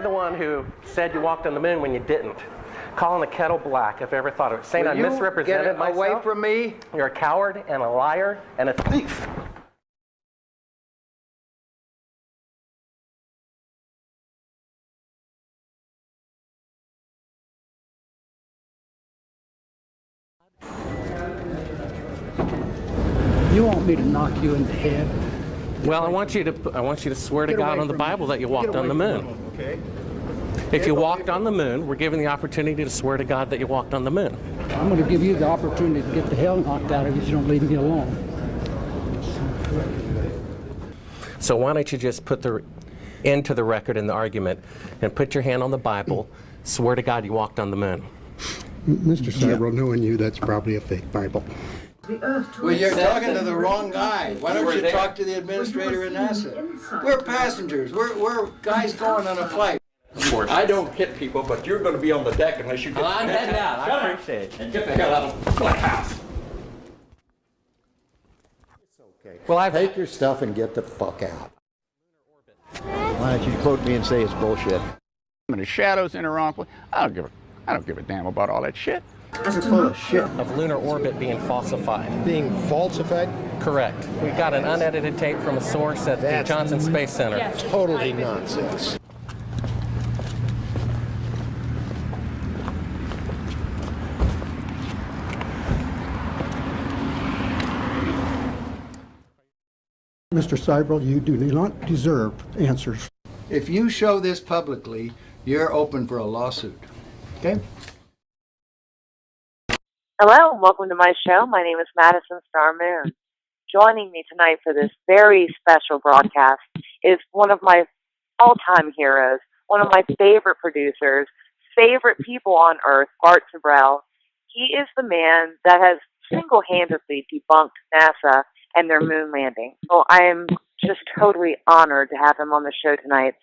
the one who said you walked on the moon when you didn't. Calling the kettle black if I ever thought of it. Saying I misrepresented myself. Away from me. You're a coward and a liar and a thief. You want me to knock you in the head? Well, I want you to swear to God on the Bible that you walked on the moon. Okay. If you walked on the moon, we're given the opportunity to swear to God that you walked on the moon. I'm going to give you the opportunity to get the hell knocked out of you if you don't leave me alone. So why don't you just put the end to the record in the argument and put your hand on the Bible, swear to God you walked on the moon. Mr. Sibrel, knowing you, that's probably a fake Bible. Well, you're talking to the wrong guy. Why don't you talk to the administrator in NASA? We're passengers. We're guys going on a flight. I don't hit people, but you're going to be on the deck unless you get I'm heading out. I appreciate it. and get the hell out of my house. Well, Take your stuff and get the fuck out. Why don't you quote me and say it's bullshit? And the shadows in the wrong place. I don't give a damn about all that shit. You're full of shit. of lunar orbit being falsified. Being falsified? Correct. We got an unedited tape from a source at the Johnson Space Center. Totally nonsense. Mr. Sibrel, you do not deserve answers. If you show this publicly, you're open for a lawsuit. Okay? Hello, and welcome to my show. My name is Madison Star Moon. Joining me tonight for this very special broadcast is one of my all-time heroes, one of my favorite producers, favorite people on Earth, Bart Sibrel. He is the man that has single-handedly debunked NASA and their moon landing. So I am just totally honored to have him on the show tonight.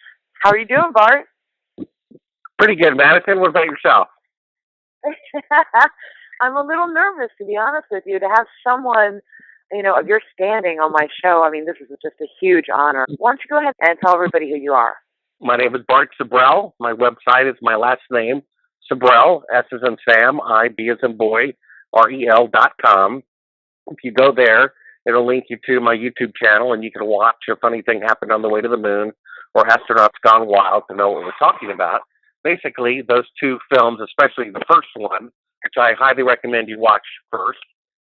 How are you doing, Bart? Pretty good, Madison. What about yourself? I'm a little nervous, to be honest with you, to have someone, of your standing on my show. I mean, this is just a huge honor. Why don't you go ahead and tell everybody who you are? My name is Bart Sibrel. My website is my last name, Sibrel, S as in Sam, I, B as in boy, REL.com. If you go there, it'll link you to my YouTube channel, and you can watch A Funny Thing Happened on the Way to the Moon or Astronauts Gone Wild to know what we're talking about. Basically, those two films, especially the first one, which I highly recommend you watch first,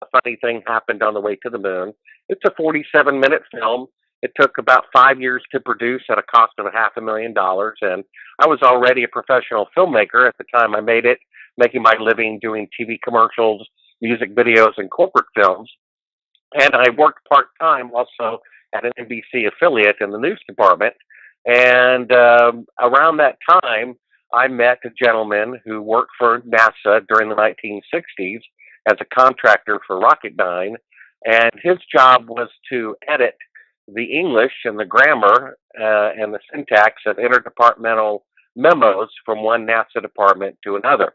A Funny Thing Happened on the Way to the Moon. It's a 47-minute film. It took about 5 years to produce at a cost of $500,000, and I was already a professional filmmaker at the time I made it, making my living doing TV commercials, music videos, and corporate films. And I worked part-time also at an NBC affiliate in the news department. And around that time, I met a gentleman who worked for NASA during the 1960s as a contractor for Rocketdyne, and his job was to edit the English and the grammar and the syntax of interdepartmental memos from one NASA department to another.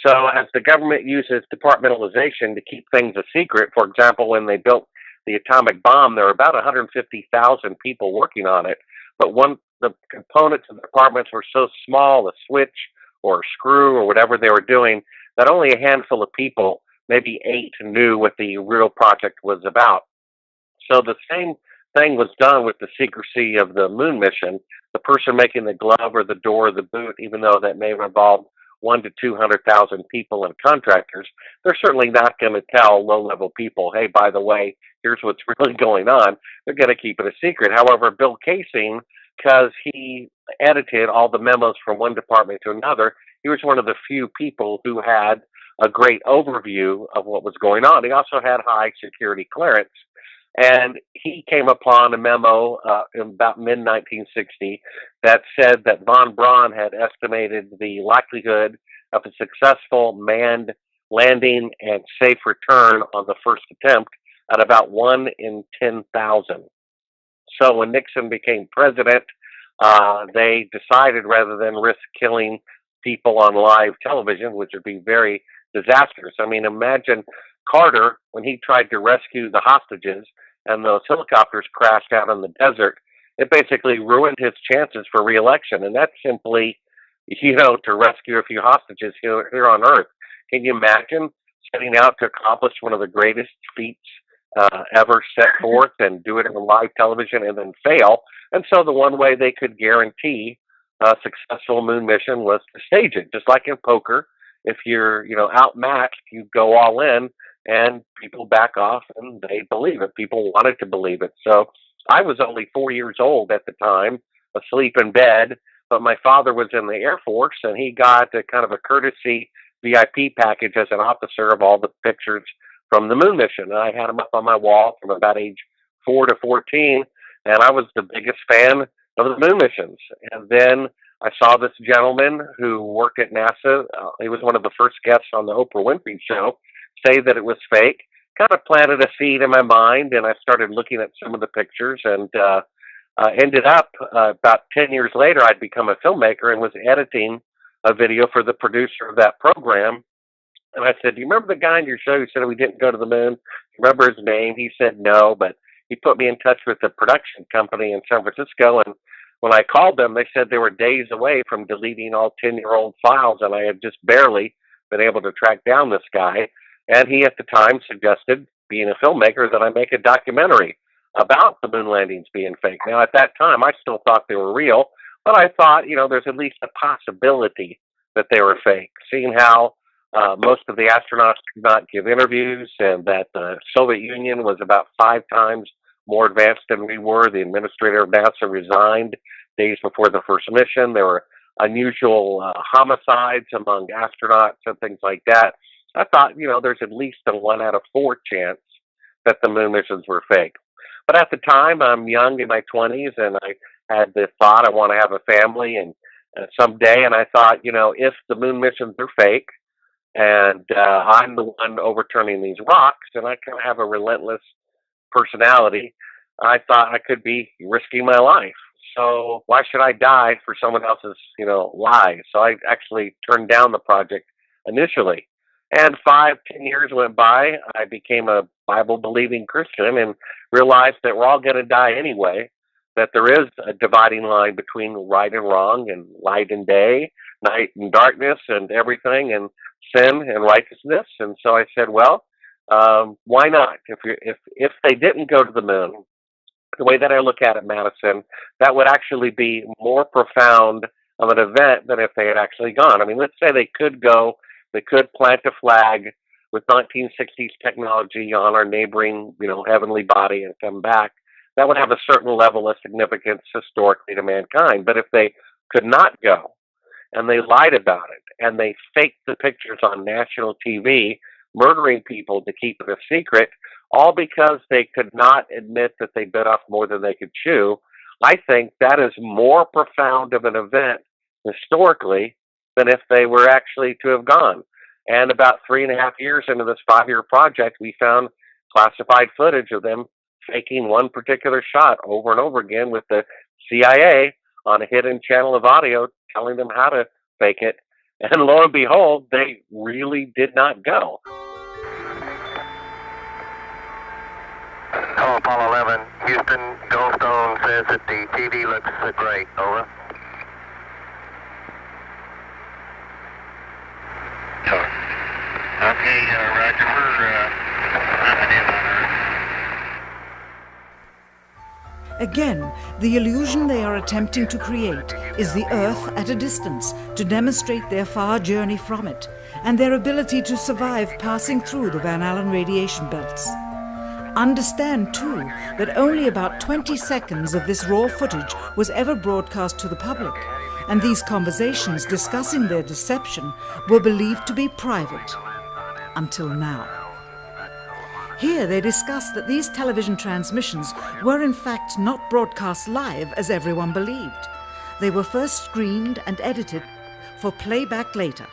So as the government uses departmentalization to keep things a secret, for example, when they built the atomic bomb, there were about 150,000 people working on it, but the components of the departments were so small, a switch or a screw or whatever they were doing, that only a handful of people, maybe 8, knew what the real project was about. So the same thing was done with the secrecy of the moon mission. The person making the glove or the door or the boot, even though that may involve 100,000 to 200,000 people and contractors, they're certainly not going to tell low-level people, hey, by the way, here's what's really going on. They're going to keep it a secret. However, Bill Casing, because he edited all the memos from one department to another, he was one of the few people who had a great overview of what was going on. He also had high security clearance. And he came upon a memo in about mid-1960 that said that von Braun had estimated the likelihood of a successful manned landing and safe return on the first attempt at about 1 in 10,000. So when Nixon became president, they decided rather than risk killing people on live television, which would be very disastrous. I mean, imagine Carter, when he tried to rescue the hostages and those helicopters crashed out in the desert, it basically ruined his chances for re-election. And that's simply, to rescue a few hostages here on Earth. Can you imagine setting out to accomplish one of the greatest feats ever set forth and do it on live television and then fail? And so the one way they could guarantee a successful moon mission was to stage it, just like in poker. If you're, outmatched, you go all in, and people back off, and they believe it. People wanted to believe it. So I was only 4 years old at the time, asleep in bed, but my father was in the Air Force, and he got a kind of a courtesy VIP package as an officer of all the pictures from the moon mission. And I had them up on my wall from about age 4 to 14, and I was the biggest fan of the moon missions. And then I saw this gentleman who worked at NASA. He was one of the first guests on the Oprah Winfrey Show, say that it was fake. Kind of planted a seed in my mind, and I started looking at some of the pictures, and ended up about 10 years later, I'd become a filmmaker and was editing a video for the producer of that program. And I said, "Do you remember the guy on your show who said we didn't go to the moon? Do you remember his name?" He said no, but he put me in touch with the production company in San Francisco. And when I called them, they said they were days away from deleting all 10-year-old files, and I had just barely been able to track down this guy. And he, at the time, suggested, being a filmmaker, that I make a documentary about the moon landings being fake. Now, at that time, I still thought they were real, but I thought, there's at least a possibility that they were fake, seeing how most of the astronauts could not give interviews, and that the Soviet Union was about 5 times more advanced than we were. The administrator of NASA resigned days before the first mission. There were unusual homicides among astronauts and things like that. I thought, there's at least a 1 out of 4 chance that the moon missions were fake. But at the time, I'm young, in my 20s, and I had the thought I want to have a family and someday. And I thought, if the moon missions are fake, and I'm the one overturning these rocks, and I kind of have a relentless personality, I thought I could be risking my life. So why should I die for someone else's, lies? So I actually turned down the project initially. And 5-10 years went by. I became a Bible-believing Christian and realized that we're all going to die anyway, that there is a dividing line between right and wrong, and light and day, night and darkness, and everything, and sin and righteousness. And so I said, well, why not? If they didn't go to the moon, the way that I look at it, Madison, that would actually be more profound of an event than if they had actually gone. I mean, let's say they could go. They could plant a flag with 1960s technology on our neighboring, heavenly body and come back. That would have a certain level of significance historically to mankind. But if they could not go, and they lied about it, and they faked the pictures on national TV, murdering people to keep it a secret, all because they could not admit that they bit off more than they could chew, I think that is more profound of an event historically than if they were actually to have gone. And about 3.5 years into this 5-year project, we found classified footage of them faking one particular shot over and over again with the CIA on a hidden channel of audio telling them how to fake it. And lo and behold, they really did not go. Hello, Apollo 11. Houston, Goldstone says that the TV looks great. Over. Okay, Roger, we're mapping in on Earth. Again, the illusion they are attempting to create is the Earth at a distance to demonstrate their far journey from it and their ability to survive passing through the Van Allen radiation belts. Understand, too, that only about 20 seconds of this raw footage was ever broadcast to the public, and these conversations discussing their deception were believed to be private. Until now. Here they discuss that these television transmissions were in fact not broadcast live as everyone believed. They were first screened and edited for playback later.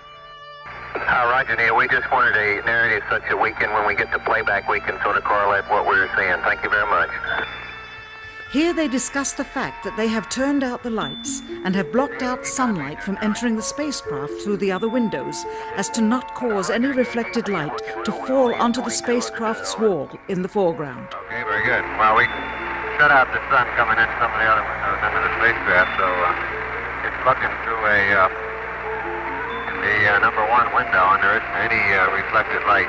Roger, Neil, we just wanted a narrative such that we can, when we get to playback, we can sort of correlate what we're seeing. Thank you very much. Here they discuss the fact that they have turned out the lights and have blocked out sunlight from entering the spacecraft through the other windows as to not cause any reflected light to fall onto the spacecraft's wall in the foreground. Okay, very good. Well, shut out the sun coming in some of the other windows into the spacecraft, so it's looking through the number one window, and there isn't any reflected light.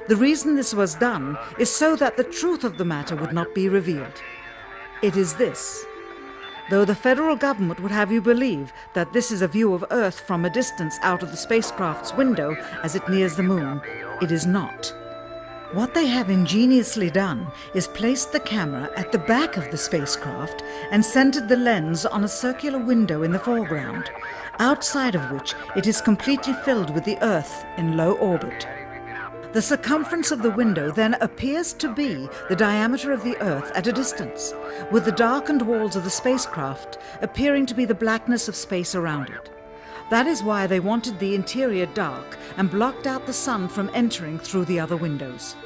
The reason this was done is so that the truth of the matter would not be revealed. It is this. Though the federal government would have you believe that this is a view of Earth from a distance out of the spacecraft's window as it nears the moon, it is not. What they have ingeniously done is placed the camera at the back of the spacecraft and centered the lens on a circular window in the foreground, outside of which it is completely filled with the Earth in low orbit. The circumference of the window then appears to be the diameter of the Earth at a distance, with the darkened walls of the spacecraft appearing to be the blackness of space around it. That is why they wanted the interior dark and blocked out the sun from entering through the other windows.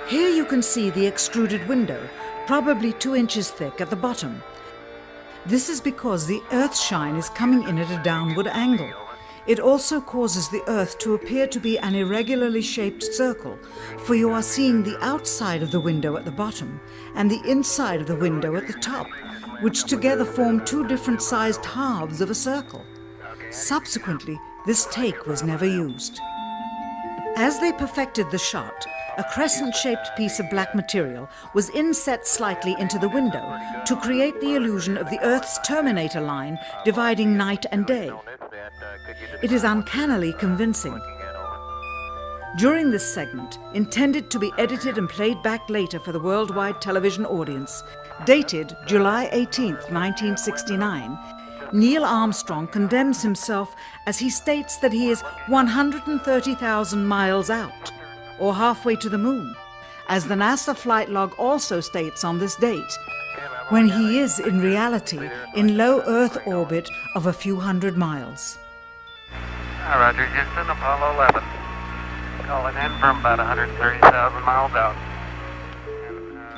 Here you can see the extruded window, probably 2 inches thick at the bottom. This is because the Earth's shine is coming in at a downward angle. It also causes the Earth to appear to be an irregularly shaped circle, for you are seeing the outside of the window at the bottom and the inside of the window at the top, which together form 2 different sized halves of a circle. Subsequently, this take was never used. As they perfected the shot, a crescent-shaped piece of black material was inset slightly into the window to create the illusion of the Earth's terminator line dividing night and day. It is uncannily convincing. During this segment, intended to be edited and played back later for the worldwide television audience, dated July 18, 1969, Neil Armstrong condemns himself as he states that he is 130,000 miles out, or halfway to the moon, as the NASA flight log also states on this date, when he is in reality in low Earth orbit of a few hundred miles. Roger, Houston, Apollo 11. Calling in from about 130,000 miles out.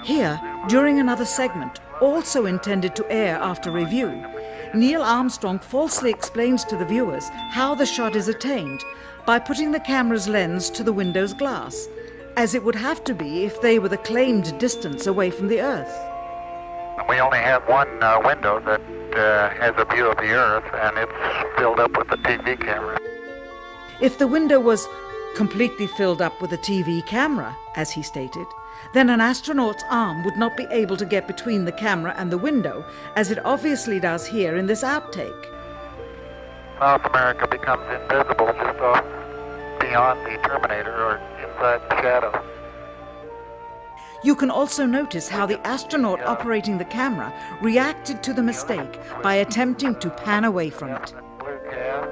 Here, during another segment, also intended to air after review, Neil Armstrong falsely explains to the viewers how the shot is attained by putting the camera's lens to the window's glass, as it would have to be if they were the claimed distance away from the Earth. We only have one window that has a view of the Earth, and it's filled up with the TV camera. If the window was completely filled up with a TV camera, as he stated, then an astronaut's arm would not be able to get between the camera and the window, as it obviously does here in this outtake. South America becomes invisible just off beyond the Terminator or inside the shadow. You can also notice how the astronaut operating the camera reacted to the mistake by attempting to pan away from it. Blue cast.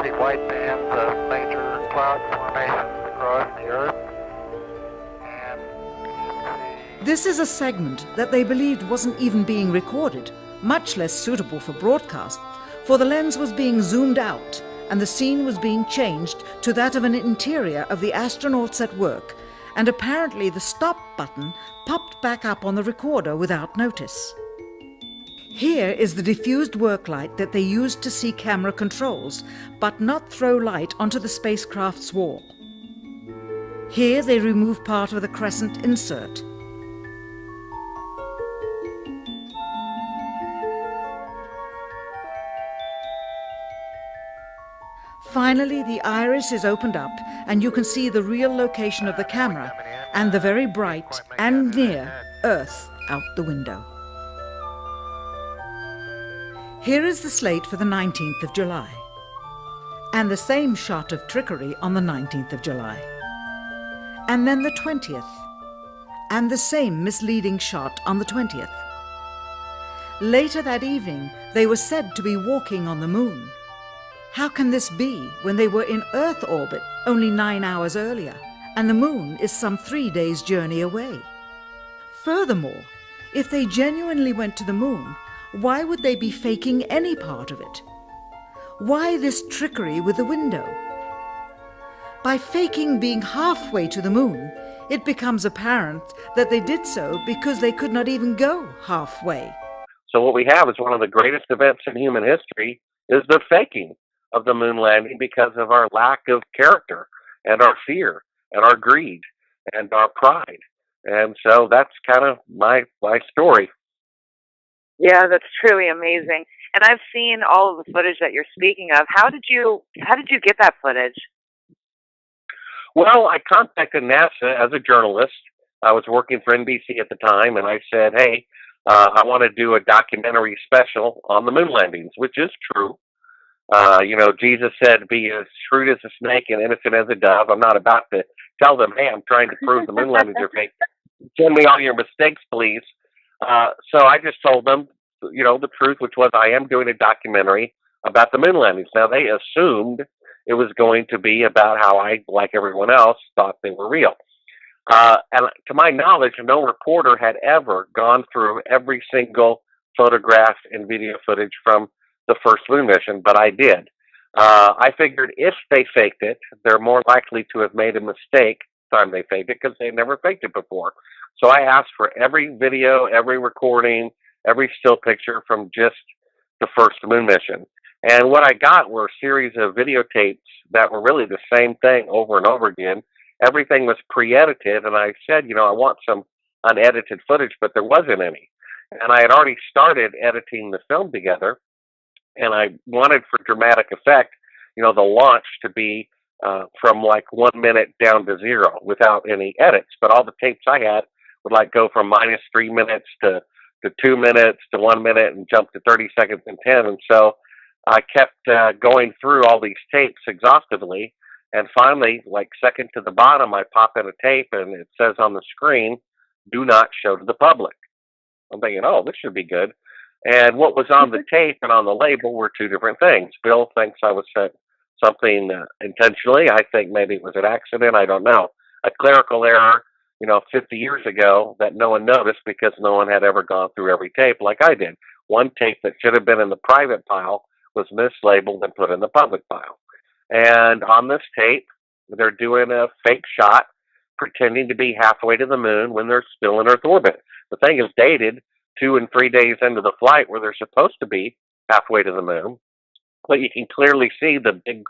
See white bands of major cloud formations across the Earth. This is a segment that they believed wasn't even being recorded, much less suitable for broadcast, for the lens was being zoomed out and the scene was being changed to that of an interior of the astronauts at work, and apparently the stop button popped back up on the recorder without notice. Here is the diffused work light that they used to see camera controls, but not throw light onto the spacecraft's wall. Here they remove part of the crescent insert. Finally, the iris is opened up and you can see the real location of the camera and the very bright and near Earth out the window. Here is the slate for the 19th of July, and the same shot of trickery on the 19th of July, and then the 20th, and the same misleading shot on the 20th. Later that evening, they were said to be walking on the moon. How can this be when they were in Earth orbit only 9 hours earlier, and the moon is some 3 days' journey away? Furthermore, if they genuinely went to the moon, why would they be faking any part of it? Why this trickery with the window? By faking being halfway to the moon, it becomes apparent that they did so because they could not even go halfway. So what we have is one of the greatest events in human history is the faking of the moon landing because of our lack of character and our fear and our greed and our pride. And so that's kind of my story. Yeah, that's truly amazing. And I've seen all of the footage that you're speaking of. How did you get that footage? Well, I contacted NASA as a journalist. I was working for NBC at the time, and I said, hey, I want to do a documentary special on the moon landings, which is true. Jesus said, be as shrewd as a snake and innocent as a dove. I'm not about to tell them, hey, I'm trying to prove the moon landings are fake. Send me all your mistakes, please. So I just told them, the truth, which was I am doing a documentary about the moon landings. Now, they assumed it was going to be about how I, like everyone else, thought they were real. And to my knowledge, no reporter had ever gone through every single photograph and video footage from the first moon mission, but I did. I figured if they faked it, they're more likely to have made a mistake the time they faked it because they never faked it before. So I asked for every video, every recording, every still picture from just the first moon mission. And what I got were a series of videotapes that were really the same thing over and over again. Everything was pre-edited, and I said, I want some unedited footage, but there wasn't any. And I had already started editing the film together, and I wanted for dramatic effect, the launch to be from like 1 minute down to 0 without any edits. But all the tapes I had would like go from -3 minutes to 2 minutes to 1 minute and jump to 30 seconds and 10. And so I kept going through all these tapes exhaustively. And finally, like second to the bottom, I pop in a tape and it says on the screen, do not show to the public. I'm thinking, oh, this should be good. And what was on the tape and on the label were two different things. Bill thinks I was sent something intentionally. I think maybe it was an accident. I don't know. A clerical error, 50 years ago that no one noticed because no one had ever gone through every tape like I did. One tape that should have been in the private pile was mislabeled and put in the public pile. And on this tape, they're doing a fake shot pretending to be halfway to the moon when they're still in Earth orbit. The thing is dated 2 and 3 days into the flight where they're supposed to be halfway to the moon. But you can clearly see the big,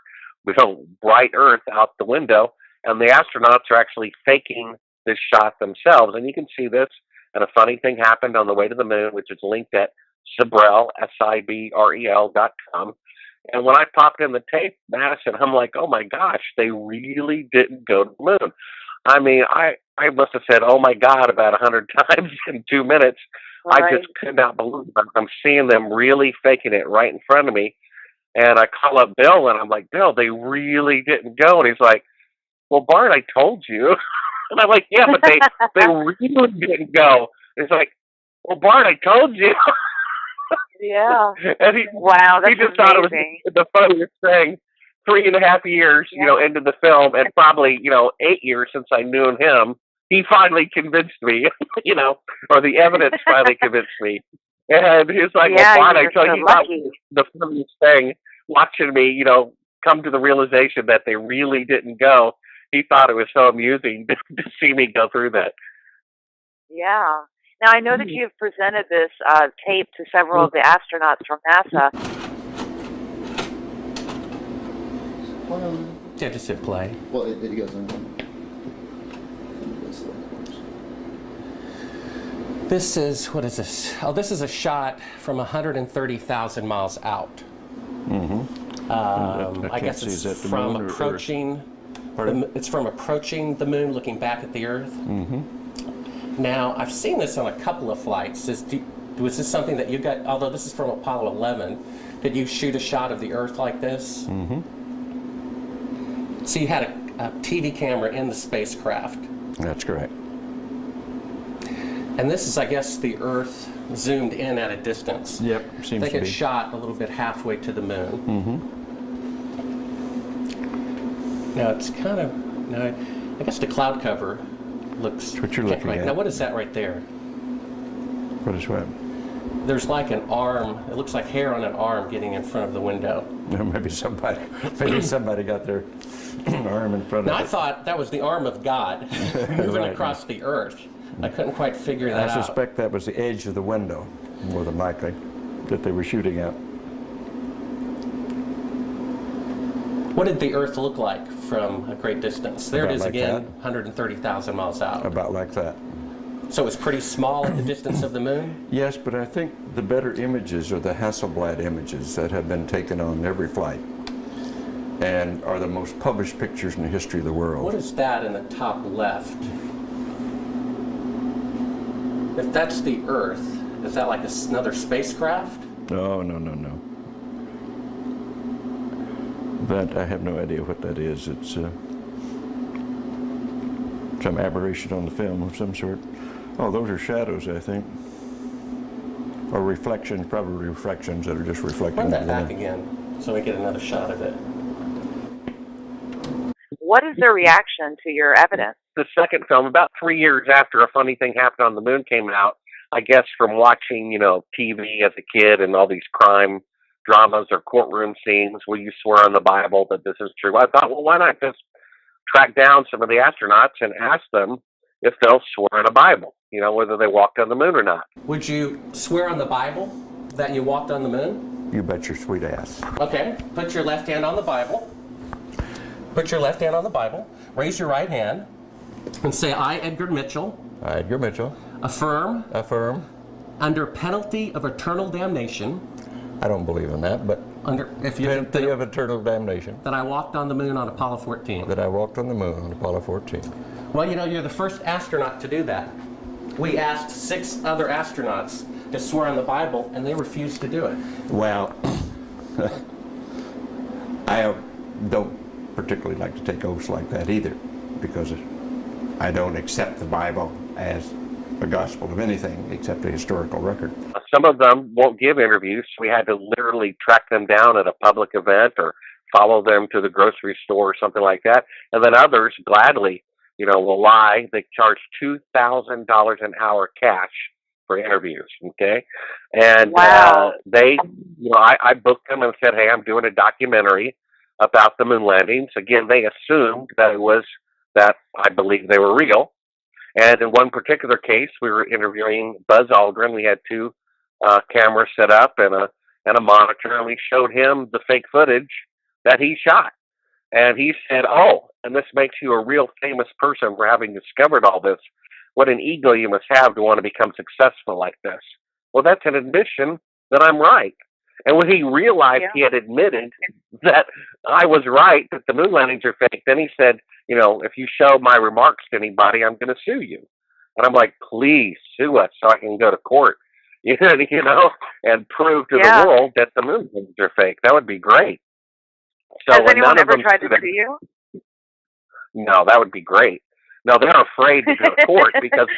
bright Earth out the window, and the astronauts are actually faking this shot themselves. And you can see this, and a funny thing happened on the way to the moon, which is linked at Sibrel, Sibrel.com. And when I popped in the tape, Madison, I'm like, oh my gosh, they really didn't go to the moon. I mean, I must have said, oh my God, about 100 times in 2 minutes. Right. I just could not believe it. I'm seeing them really faking it right in front of me. And I call up Bill and I'm like, Bill, they really didn't go. And he's like, well, Bart, I told you. And I'm like, yeah, but they really didn't go. And he's like, well, Bart, I told you. Yeah. And he just thought it was the funniest thing. 3.5 years, into the film, and probably, 8 years since I knew him, he finally convinced me, or the evidence finally convinced me. And he's like, well, Bart, I tell you, the funniest thing, watching me, come to the realization that they really didn't go. He thought it was so amusing to see me go through that. Yeah. Now, I know that you've presented this tape to several of the astronauts from NASA. Yeah, just hit play. Well, it goes on. This is, what is this? Oh, this is a shot from 130,000 miles out. Mm-hmm. I guess it's from approaching. It's from approaching the moon, looking back at the Earth. Mm-hmm. Now, I've seen this on a couple of flights. Was this something that you got? Although this is from Apollo 11, did you shoot a shot of the Earth like this? Mm-hmm. So you had a TV camera in the spacecraft. That's correct. And this is, I guess, the Earth zoomed in at a distance. Yep, seems to be. I think it's shot a little bit halfway to the moon. Mm-hmm. Now it's kind of, I guess the cloud cover looks. That's what you're looking at. Now what is that right there? What is what? There's like an arm. It looks like hair on an arm getting in front of the window. Maybe somebody got their arm in front of it. Now I thought that was the arm of God moving across the Earth. I couldn't quite figure that out. I suspect that was the edge of the window, more than likely, that they were shooting at. What did the Earth look like from a great distance? There it is again, 130,000 miles out. About like that. So it's pretty small at the distance of the moon? Yes, but I think the better images are the Hasselblad images that have been taken on every flight and are the most published pictures in the history of the world. What is that in the top left? If that's the Earth, is that like another spacecraft? No. That, I have no idea what that is. It's some aberration on the film of some sort. Oh, those are shadows, I think. Or reflections, probably reflections that are just reflecting. Run that back again so we get another shot of it. What is their reaction to your evidence? The second film, about 3 years after A Funny Thing Happened on the Moon came out, I guess from watching, TV as a kid and all these crime dramas or courtroom scenes where you swear on the Bible that this is true, I thought, well, why not just track down some of the astronauts and ask them if they'll swear on a Bible, whether they walked on the moon or not. Would you swear on the Bible that you walked on the moon? You bet your sweet ass. Okay, put your left hand on the Bible. Put your left hand on the Bible. Raise your right hand and say, I, Edgar Mitchell. I, Edgar Mitchell. Affirm. Affirm. Under penalty of eternal damnation. I don't believe in that, but penalty of eternal damnation. That I walked on the moon on Apollo 14. That I walked on the moon on Apollo 14. Well, you're the first astronaut to do that. We asked 6 other astronauts to swear on the Bible, and they refused to do it. Well, I don't particularly like to take oaths like that either, because I don't accept the Bible as a gospel of anything except a historical record. Some of them won't give interviews. We had to literally track them down at a public event or follow them to the grocery store or something like that. And then others gladly, will lie. They charge $2,000 an hour cash for interviews. Okay. And wow. I booked them and said, hey, I'm doing a documentary about the moon landings. Again, they assumed that I believe they were real. And in one particular case, we were interviewing Buzz Aldrin. We had 2 cameras set up and a monitor, and we showed him the fake footage that he shot. And he said, oh, and this makes you a real famous person for having discovered all this. What an ego you must have to want to become successful like this. Well, that's an admission that I'm right. And when he realized he had admitted that I was right, that the moon landings are fake, then he said, if you show my remarks to anybody, I'm going to sue you. And I'm like, please sue us so I can go to court, and prove to the world that the moon landings are fake. That would be great. So has anyone ever tried to sue you? No, that would be great. No, they're afraid to go to court because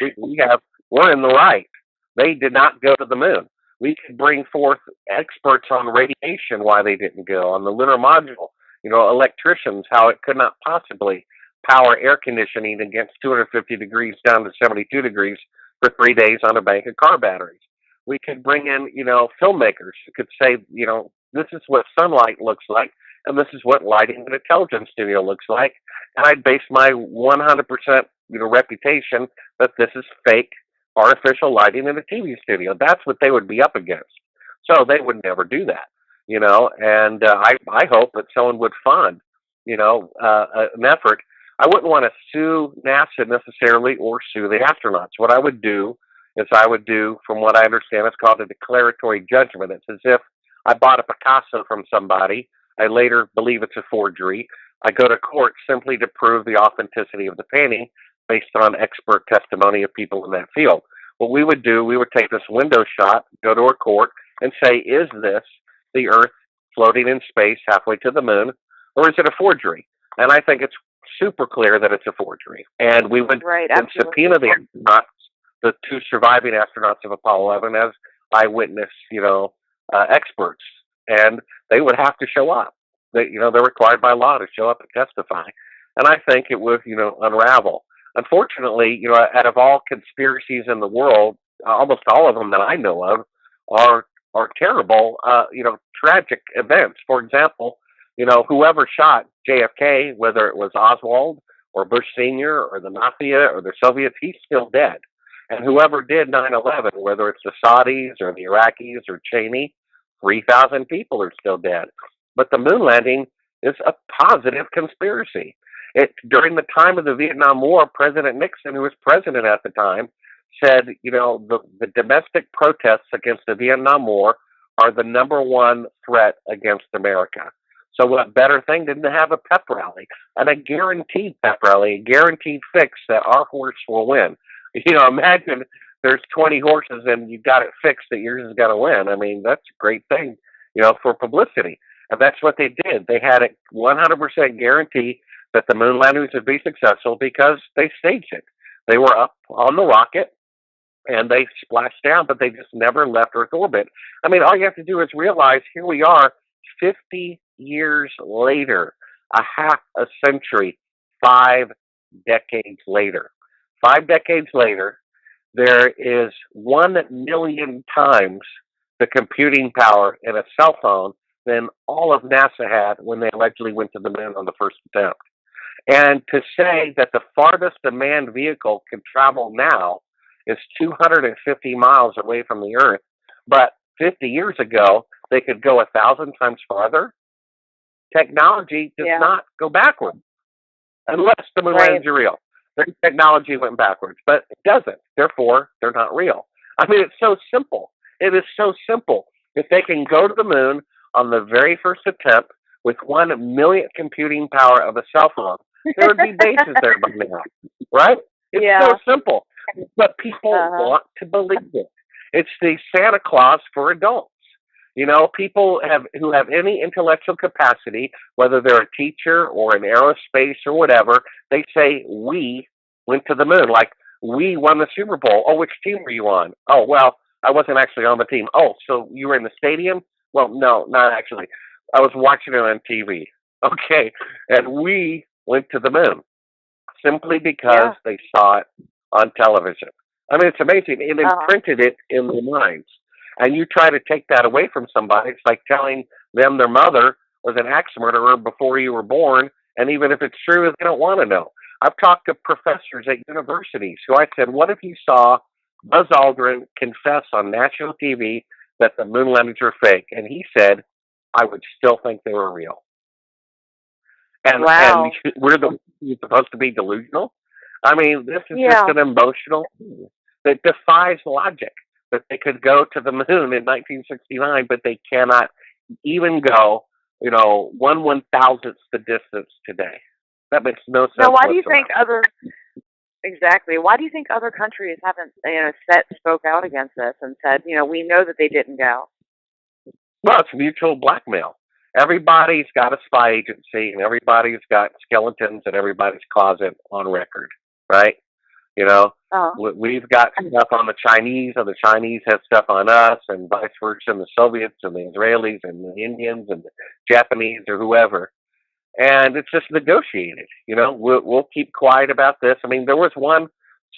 we're in the right. They did not go to the moon. We could bring forth experts on radiation, why they didn't go, on the lunar module, electricians, how it could not possibly power air conditioning against 250 degrees down to 72 degrees for 3 days on a bank of car batteries. We could bring in, filmmakers who could say, this is what sunlight looks like, and this is what lighting in a television studio looks like. And I'd base my 100%, reputation that this is fake artificial lighting in a TV studio. That's what they would be up against. So they would never do that, and I hope that someone would fund, an effort. I wouldn't want to sue NASA necessarily or sue the astronauts. What I would do is from what I understand, it's called a declaratory judgment. It's as if I bought a Picasso from somebody. I later believe it's a forgery. I go to court simply to prove the authenticity of the painting based on expert testimony of people in that field. What we would do, we would take this window shot, go to a court, and say, is this the Earth floating in space halfway to the moon, or is it a forgery? And I think it's super clear that it's a forgery. And we would subpoena the astronauts, the 2 surviving astronauts of Apollo 11, as eyewitness, experts, and they would have to show up. They're required by law to show up and testify. And I think it would, unravel. Unfortunately, out of all conspiracies in the world, almost all of them that I know of are terrible, tragic events. For example, whoever shot JFK, whether it was Oswald or Bush Sr. or the Mafia or the Soviets, he's still dead. And whoever did 9/11, whether it's the Saudis or the Iraqis or Cheney, 3,000 people are still dead. But the moon landing is a positive conspiracy. During the time of the Vietnam War, President Nixon, who was president at the time, said, the domestic protests against the Vietnam War are the number one threat against America. So what better thing than to have a pep rally, and a guaranteed pep rally, a guaranteed fix that our horse will win. Imagine there's 20 horses and you got it fixed that yours is going to win. I mean, that's a great thing, for publicity. And that's what they did. They had a 100% guarantee that the moon landings would be successful because they staged it. They were up on the rocket and they splashed down, but they just never left Earth orbit. I mean, all you have to do is realize here we are 50 years later, a half a century, 5 decades later. 5 decades later, there is 1 million times the computing power in a cell phone than all of NASA had when they allegedly went to the moon on the first attempt. And to say that the farthest a manned vehicle can travel now is 250 miles away from the Earth, but 50 years ago, they could go 1,000 times farther. Technology does not go backwards, unless the moon landings are real. Their technology went backwards, but it doesn't. Therefore, they're not real. I mean, it's so simple. It is so simple. If they can go to the moon on the very first attempt with 1 millionth computing power of a cell phone, there would be bases there by now, right? It's so simple. But people want to believe it. It's the Santa Claus for adults. People who have any intellectual capacity, whether they're a teacher or in aerospace or whatever, they say, we went to the moon. Like, we won the Super Bowl. Oh, which team were you on? Oh, well, I wasn't actually on the team. Oh, so you were in the stadium? Well, no, not actually. I was watching it on TV. Okay. And we went to the moon simply because they saw it on television. I mean, it's amazing. It imprinted it in their minds. And you try to take that away from somebody, it's like telling them their mother was an axe murderer before you were born, and even if it's true, they don't want to know. I've talked to professors at universities who I said, what if you saw Buzz Aldrin confess on national TV that the moon landings were fake? And he said, I would still think they were real. And, and we're supposed to be delusional? I mean, this is just an emotional thing that defies logic. That they could go to the moon in 1969, but they cannot even go, 1/1000th the distance today. That makes no sense. Now, why do you think Why do you think other countries haven't, spoke out against this and said, we know that they didn't go? Well, it's mutual blackmail. Everybody's got a spy agency, and everybody's got skeletons in everybody's closet on record, right? We've got stuff on the Chinese, and the Chinese have stuff on us, and vice versa, and the Soviets, and the Israelis, and the Indians, and the Japanese, or whoever. And it's just negotiated. We'll keep quiet about this. I mean, there was one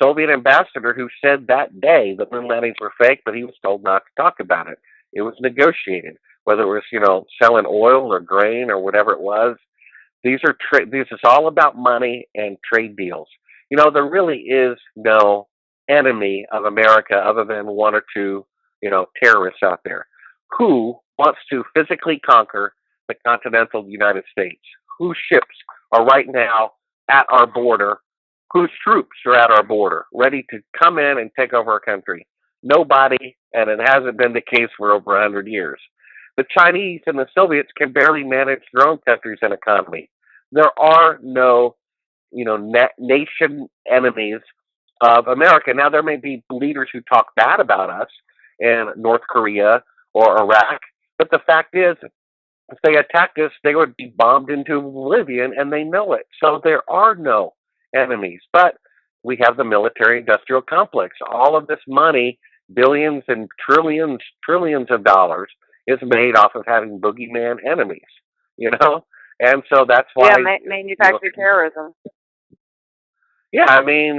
Soviet ambassador who said that day that moon landings were fake, but he was told not to talk about it. It was negotiated, whether it was, selling oil or grain or whatever it was. This is all about money and trade deals. There really is no enemy of America other than 1 or 2, terrorists out there. Who wants to physically conquer the continental United States? Whose ships are right now at our border? Whose troops are at our border, ready to come in and take over our country? Nobody, and it hasn't been the case for over 100 years. The Chinese and the Soviets can barely manage their own countries and economy. There are no nation enemies of America. Now, there may be leaders who talk bad about us in North Korea or Iraq, but the fact is, if they attacked us, they would be bombed into oblivion, and they know it. So there are no enemies. But we have the military-industrial complex. All of this money, billions and trillions of dollars, is made off of having boogeyman enemies, And so that's why... Yeah, manufactured terrorism. Yeah, I mean,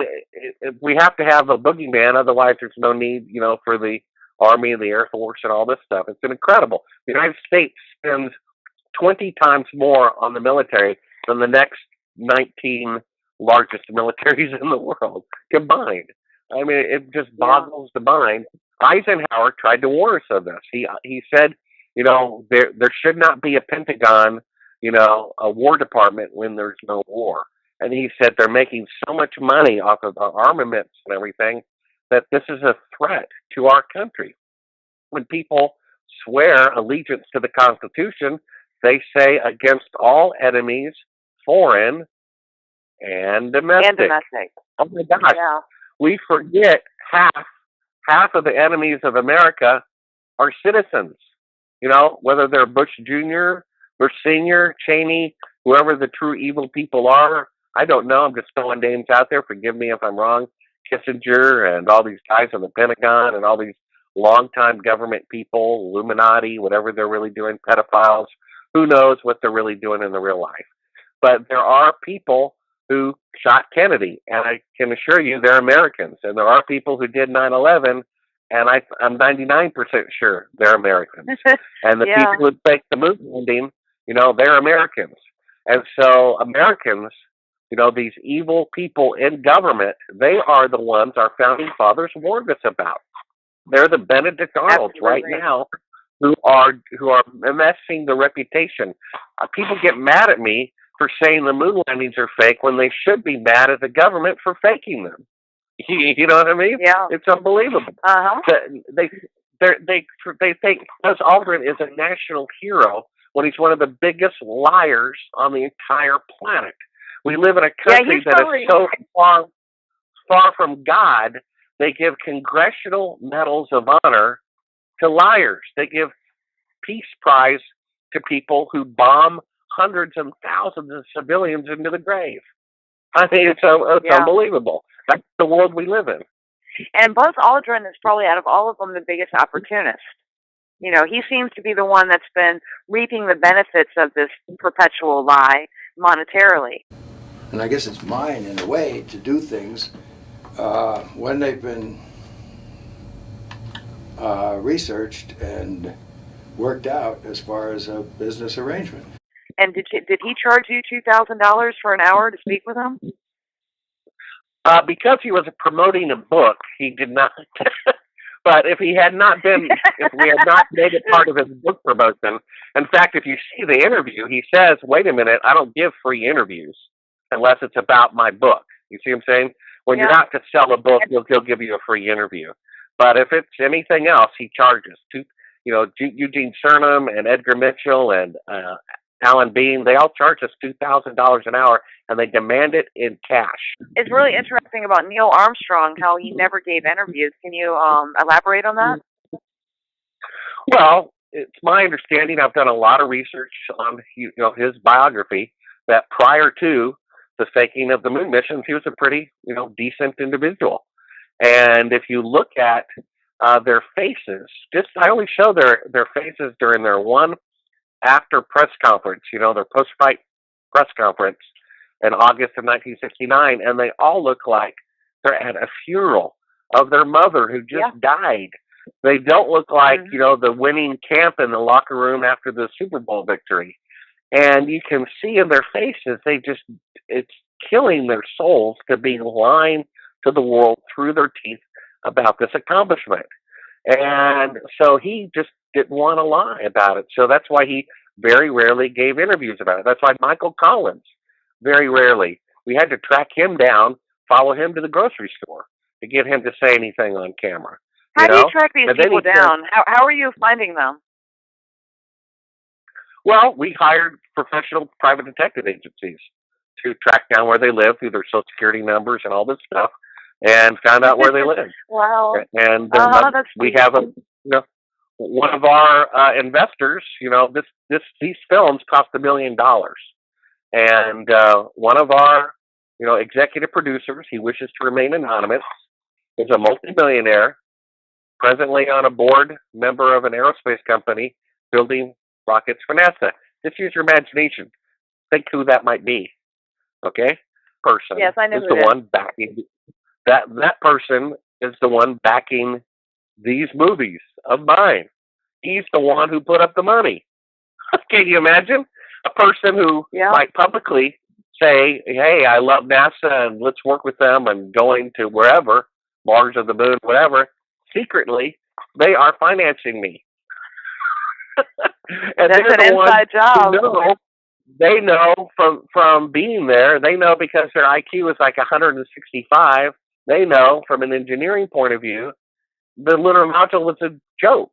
we have to have a boogeyman, otherwise there's no need, for the Army and the Air Force and all this stuff. It's incredible. The United States spends 20 times more on the military than the next 19 largest militaries in the world combined. I mean, it just boggles the mind. Eisenhower tried to warn us of this. He said, there should not be a Pentagon, a War Department when there's no war. And he said they're making so much money off of the armaments and everything that this is a threat to our country. When people swear allegiance to the Constitution, they say against all enemies, foreign and domestic. And domestic. Oh my gosh. Yeah. We forget half of the enemies of America are citizens. You know, whether they're Bush Jr., Bush Sr., Cheney, whoever the true evil people are, I don't know. I'm just throwing names out there. Forgive me if I'm wrong. Kissinger and all these guys in the Pentagon and all these longtime government people, Illuminati, whatever they're really doing, pedophiles. Who knows what they're really doing in the real life? But there are people who shot Kennedy, and I can assure you they're Americans. And there are people who did 9/11, and I'm 99% sure they're Americans. And the people who fake the moon landing, you know, they're Americans. And so Americans, you know, these evil people in government, they are the ones our founding fathers warned us about. They're the Benedict Arnolds right now who are messing the reputation. People get mad at me for saying the moon landings are fake when they should be mad at the government for faking them. You know what I mean? Yeah. It's unbelievable. Uh-huh. They think Buzz Aldrin is a national hero when he's one of the biggest liars on the entire planet. We live in a country that is so far from God, they give congressional medals of honor to liars. They give peace prize to people who bomb hundreds and thousands of civilians into the grave. I mean, it's unbelievable. That's the world we live in. And Buzz Aldrin is probably, out of all of them, the biggest opportunist. You know, he seems to be the one that's been reaping the benefits of this perpetual lie monetarily. And I guess it's mine, in a way, to do things when they've been researched and worked out as far as a business arrangement. And did he charge you $2,000 for an hour to speak with him? Because he was promoting a book, he did not. But if we had not made it part of his book promotion, in fact, if you see the interview, he says, "Wait a minute, I don't give free interviews unless it's about my book." You see what I'm saying? When you're out to sell a book, he'll give you a free interview. But if it's anything else, he charges. Eugene Cernum and Edgar Mitchell and Alan Bean, they all charge us $2,000 an hour, and they demand it in cash. It's really interesting about Neil Armstrong, how he never gave interviews. Can you elaborate on that? Well, it's my understanding, I've done a lot of research on his biography, that prior to the faking of the moon missions, he was a pretty decent individual. And if you look at their faces, I only show their faces during their one after press conference, their post-fight press conference in August of 1969, and they all look like they're at a funeral of their mother who just died. They don't look like, the winning camp in the locker room after the Super Bowl victory. And you can see in their faces, it's killing their souls to be lying to the world through their teeth about this accomplishment. And so he just didn't want to lie about it. So that's why he very rarely gave interviews about it. That's why Michael Collins, very rarely. We had to track him down, follow him to the grocery store to get him to say anything on camera. How do you track these people down? How are you finding them? Well, we hired professional private detective agencies to track down where they live through their Social Security numbers and all this stuff, and found out where they live. Wow. And we have one of our investors. These films cost $1 million, and one of our executive producers, he wishes to remain anonymous, is a multimillionaire, presently on a board member of an aerospace company building rockets for NASA. Just use your imagination. Think who that might be. Okay? Person. Yes, I know is who the one backing that person is the one backing these movies of mine. He's the one who put up the money. Can you imagine? A person who might publicly say, "Hey, I love NASA and let's work with them and going to wherever, Mars or the moon, whatever." Secretly, they are financing me. And that's an inside job. They know from being there. They know because their IQ is like 165. They know from an engineering point of view, the lunar module was a joke.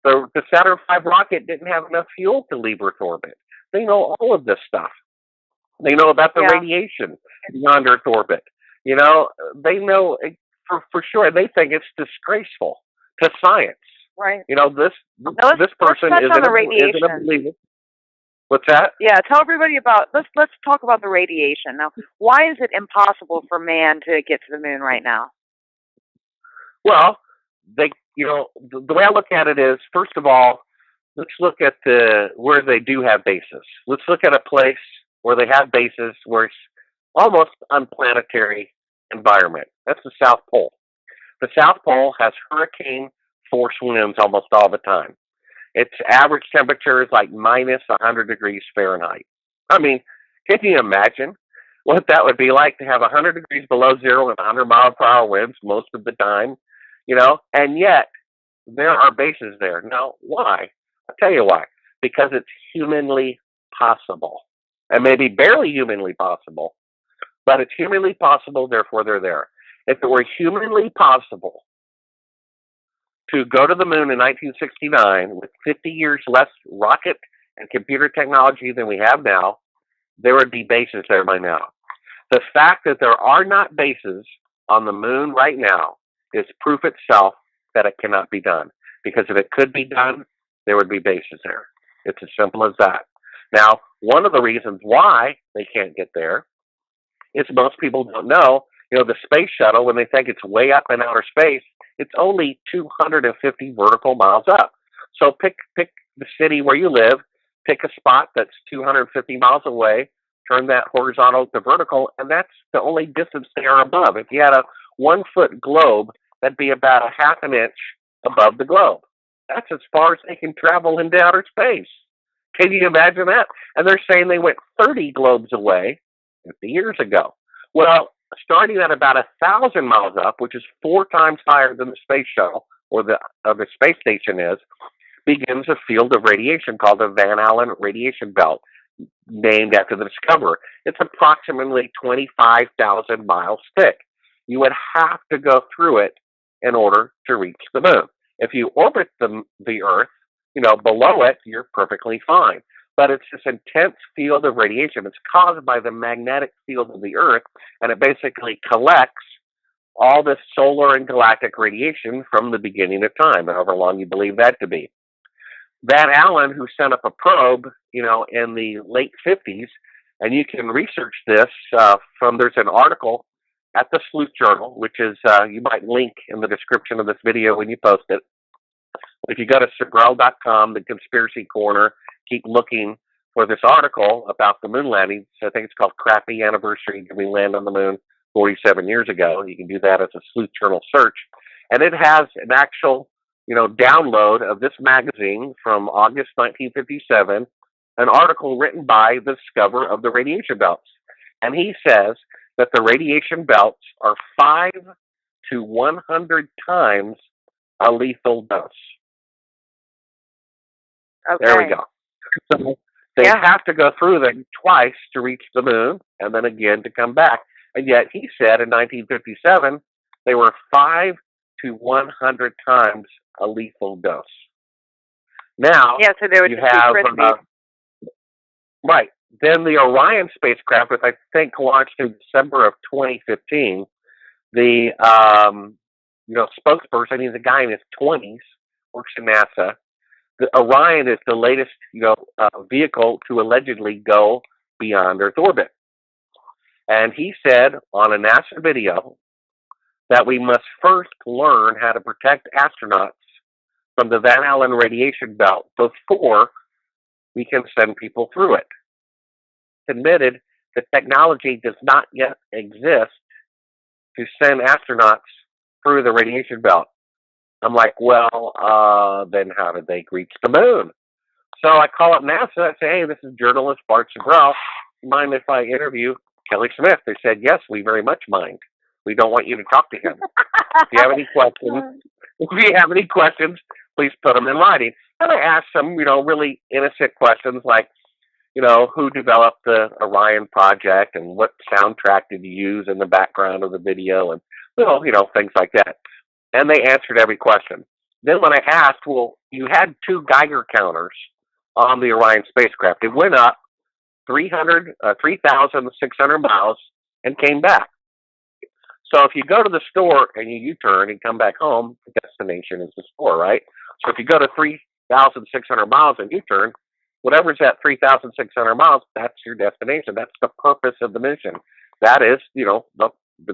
The Saturn V rocket didn't have enough fuel to leave Earth orbit. They know all of this stuff. They know about the radiation beyond Earth orbit. You know, they know for sure. They think it's disgraceful to science. Right. You know, this person let's touch on the isn't radiation. a believer. What's that? Yeah, tell everybody about let's talk about the radiation. Now, why is it impossible for man to get to the moon right now? Well, the way I look at it is, first of all, let's look at where they do have bases. Let's look at a place where they have bases where it's almost unplanetary environment. That's the South Pole. The South Pole has hurricane force winds almost all the time. Its average temperature is like minus 100 degrees Fahrenheit. I mean, can you imagine what that would be like to have 100 degrees below zero and 100 mile per hour winds most of the time? You know, and yet there are bases there. Now, why? I'll tell you why. Because it's humanly possible. And maybe barely humanly possible, but it's humanly possible, therefore they're there. If it were humanly possible to go to the moon in 1969 with 50 years less rocket and computer technology than we have now, there would be bases there by now. The fact that there are not bases on the moon right now is proof itself that it cannot be done. Because if it could be done, there would be bases there. It's as simple as that. Now, one of the reasons why they can't get there is most people don't know, you know, the space shuttle, when they think it's way up in outer space, it's only 250 vertical miles up. So pick the city where you live, pick a spot that's 250 miles away, turn that horizontal to vertical, and that's the only distance they are above. If you had a 1 foot globe, that'd be about a half an inch above the globe. That's as far as they can travel into outer space. Can you imagine that? And they're saying they went 30 globes away 50 years ago. Well, starting at about 1,000 miles up, which is 4 times higher than the space shuttle or the space station is, begins a field of radiation called the Van Allen radiation belt, named after the discoverer. It's approximately 25,000 miles thick. You would have to go through it in order to reach the moon. If you orbit the Earth, you know, below it, you're perfectly fine. But it's this intense field of radiation. It's caused by the magnetic field of the Earth, and it basically collects all this solar and galactic radiation from the beginning of time, however long you believe that to be. Van Allen, who sent up a probe, you know, in the late 50s, and you can research this there's an article at the Sleuth Journal, which is, you might link in the description of this video when you post it. If you go to Sibrel.com, the Conspiracy Corner, keep looking for this article about the moon landing. I think it's called Crappy Anniversary, Did We Land on the Moon 47 years ago? You can do that as a Sleuth Journal search. And it has an actual, you know, download of this magazine from August 1957, an article written by the discoverer of the radiation belts. And he says that the radiation belts are 5 to 100 times a lethal dose. Okay. There we go. So they have to go through them twice to reach the moon, and then again to come back. And yet he said in 1957 they were 5 to 100 times a lethal dose. Now, so there you have right. Then the Orion spacecraft, which I think launched in December of 2015, the spokesperson, he's a guy in his 20s, works in NASA. The Orion is the latest vehicle to allegedly go beyond Earth orbit. And he said on a NASA video that we must first learn how to protect astronauts from the Van Allen radiation belt before we can send people through it. Admitted the technology does not yet exist to send astronauts through the radiation belt. I'm like, well, then how did they reach the moon? So I call up NASA and say, hey, this is journalist Bart Sibrel. Mind if I interview Kelly Smith? They said, yes, we very much mind. We don't want you to talk to him. If you have any questions, please put them in writing. And I asked some, really innocent questions like, who developed the Orion project and what soundtrack did you use in the background of the video and Well, things like that. And they answered every question. Then when I asked, well, you had two Geiger counters on the Orion spacecraft. It went up 3,600 miles and came back. So if you go to the store and you U-turn and come back home, the destination is the store, right? So if you go to 3,600 miles and U-turn, whatever's at 3,600 miles, that's your destination. That's the purpose of the mission. That is,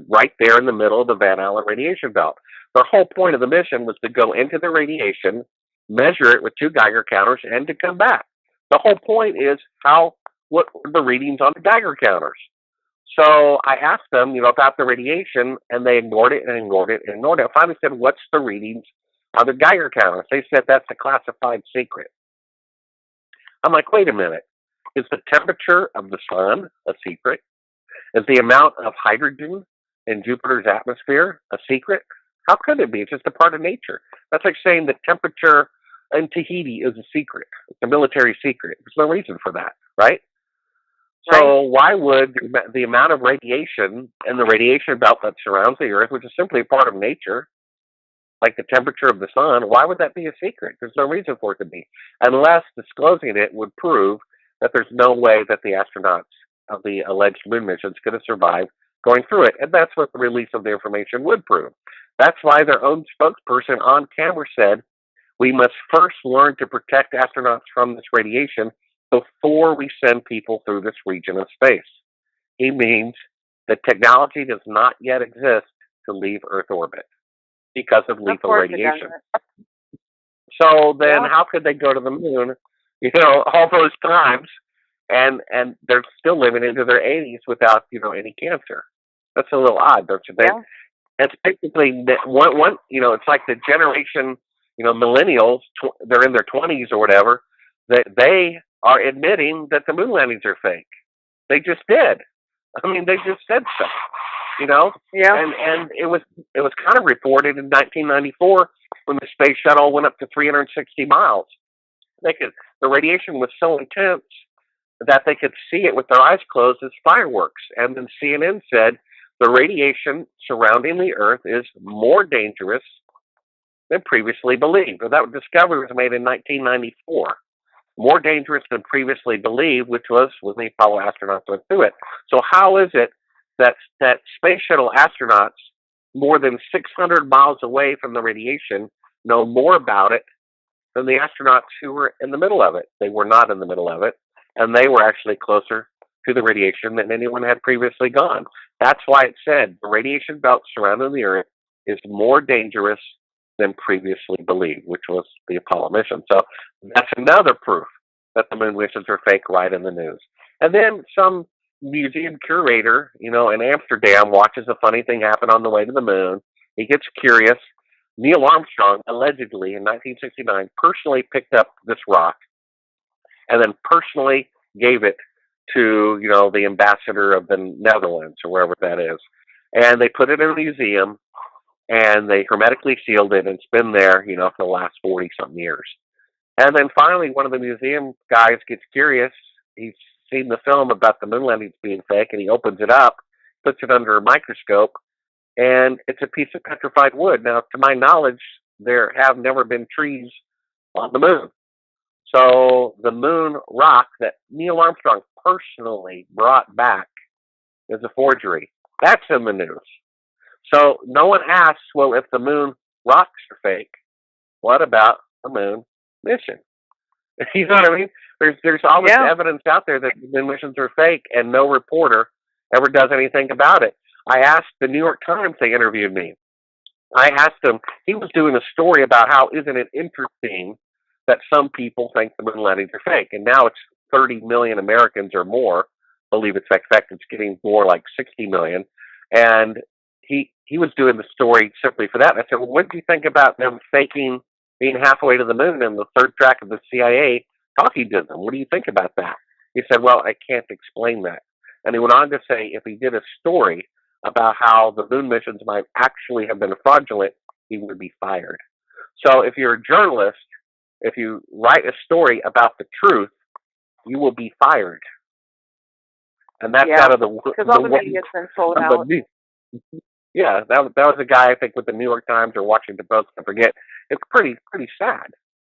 right there in the middle of the Van Allen radiation belt. The whole point of the mission was to go into the radiation, measure it with two Geiger counters, and to come back. The whole point is what were the readings on the Geiger counters? So I asked them, about the radiation, and they ignored it and ignored it and ignored it. I finally said, what's the readings on the Geiger counters? They said that's a classified secret. I'm like, wait a minute. Is the temperature of the sun a secret? Is the amount of hydrogen in Jupiter's atmosphere a secret? How could it be? It's just a part of nature. That's like saying the temperature in Tahiti is a secret. It's a military secret. There's no reason for that, right? So why would the amount of radiation in the radiation belt that surrounds the Earth, which is simply a part of nature, like the temperature of the sun, why would that be a secret? There's no reason for it to be, unless disclosing it would prove that there's no way that the astronauts of the alleged moon mission is going to survive going through it. And that's what the release of the information would prove. That's why their own spokesperson on camera said, we must first learn to protect astronauts from this radiation before we send people through this region of space. He means the technology does not yet exist to leave Earth orbit because of lethal radiation. So then how could they go to the moon, all those times, and they're still living into their 80s without, any cancer? That's a little odd, don't you think? Yeah. It's basically one, it's like the generation, millennials, they're in their 20s or whatever, that they are admitting that the moon landings are fake. They just did. I mean, they just said so. Yeah. And it was kind of reported in 1994 when the space shuttle went up to 360 miles. The radiation was so intense that they could see it with their eyes closed as fireworks. And then CNN said the radiation surrounding the Earth is more dangerous than previously believed. That discovery was made in 1994. More dangerous than previously believed, which was when the Apollo astronauts went through it. So how is it that space shuttle astronauts more than 600 miles away from the radiation know more about it than the astronauts who were in the middle of it? They were not in the middle of it, and they were actually closer to the radiation than anyone had previously gone. That's why it said the radiation belt surrounding the Earth is more dangerous than previously believed, which was the Apollo mission. So that's another proof that the moon missions are fake, right in the news. And then some museum curator, in Amsterdam watches a funny thing happen on the way to the moon. He gets curious. Neil Armstrong, allegedly in 1969, personally picked up this rock and then personally gave it to, the ambassador of the Netherlands or wherever that is. And they put it in a museum and they hermetically sealed it, and it's been there, for the last 40-something years. And then finally, one of the museum guys gets curious. He's seen the film about the moon landings being fake, and he opens it up, puts it under a microscope, and it's a piece of petrified wood. Now, to my knowledge, there have never been trees on the moon. So the moon rock that Neil Armstrong personally brought back is a forgery. That's in the news. So no one asks, well, if the moon rocks are fake, what about the moon mission? You know what I mean? There's all this evidence out there that the moon missions are fake, and no reporter ever does anything about it. I asked the New York Times, they interviewed me. I asked him, he was doing a story about how isn't it interesting that some people think the moon landings are fake, and now it's 30 million Americans or more believe it's fake. In fact, it's getting more like 60 million. And he was doing the story simply for that. And I said, well, what do you think about them faking being halfway to the moon and the third track of the CIA talking to them? What do you think about that? He said, well, I can't explain that. And he went on to say if he did a story about how the moon missions might actually have been fraudulent, he would be fired. So if you're a journalist, if you write a story about the truth, you will be fired. And that's out of the because all the media's been sold out. Yeah, that was a guy, I think, with the New York Times or Washington Post. I forget. It's pretty sad.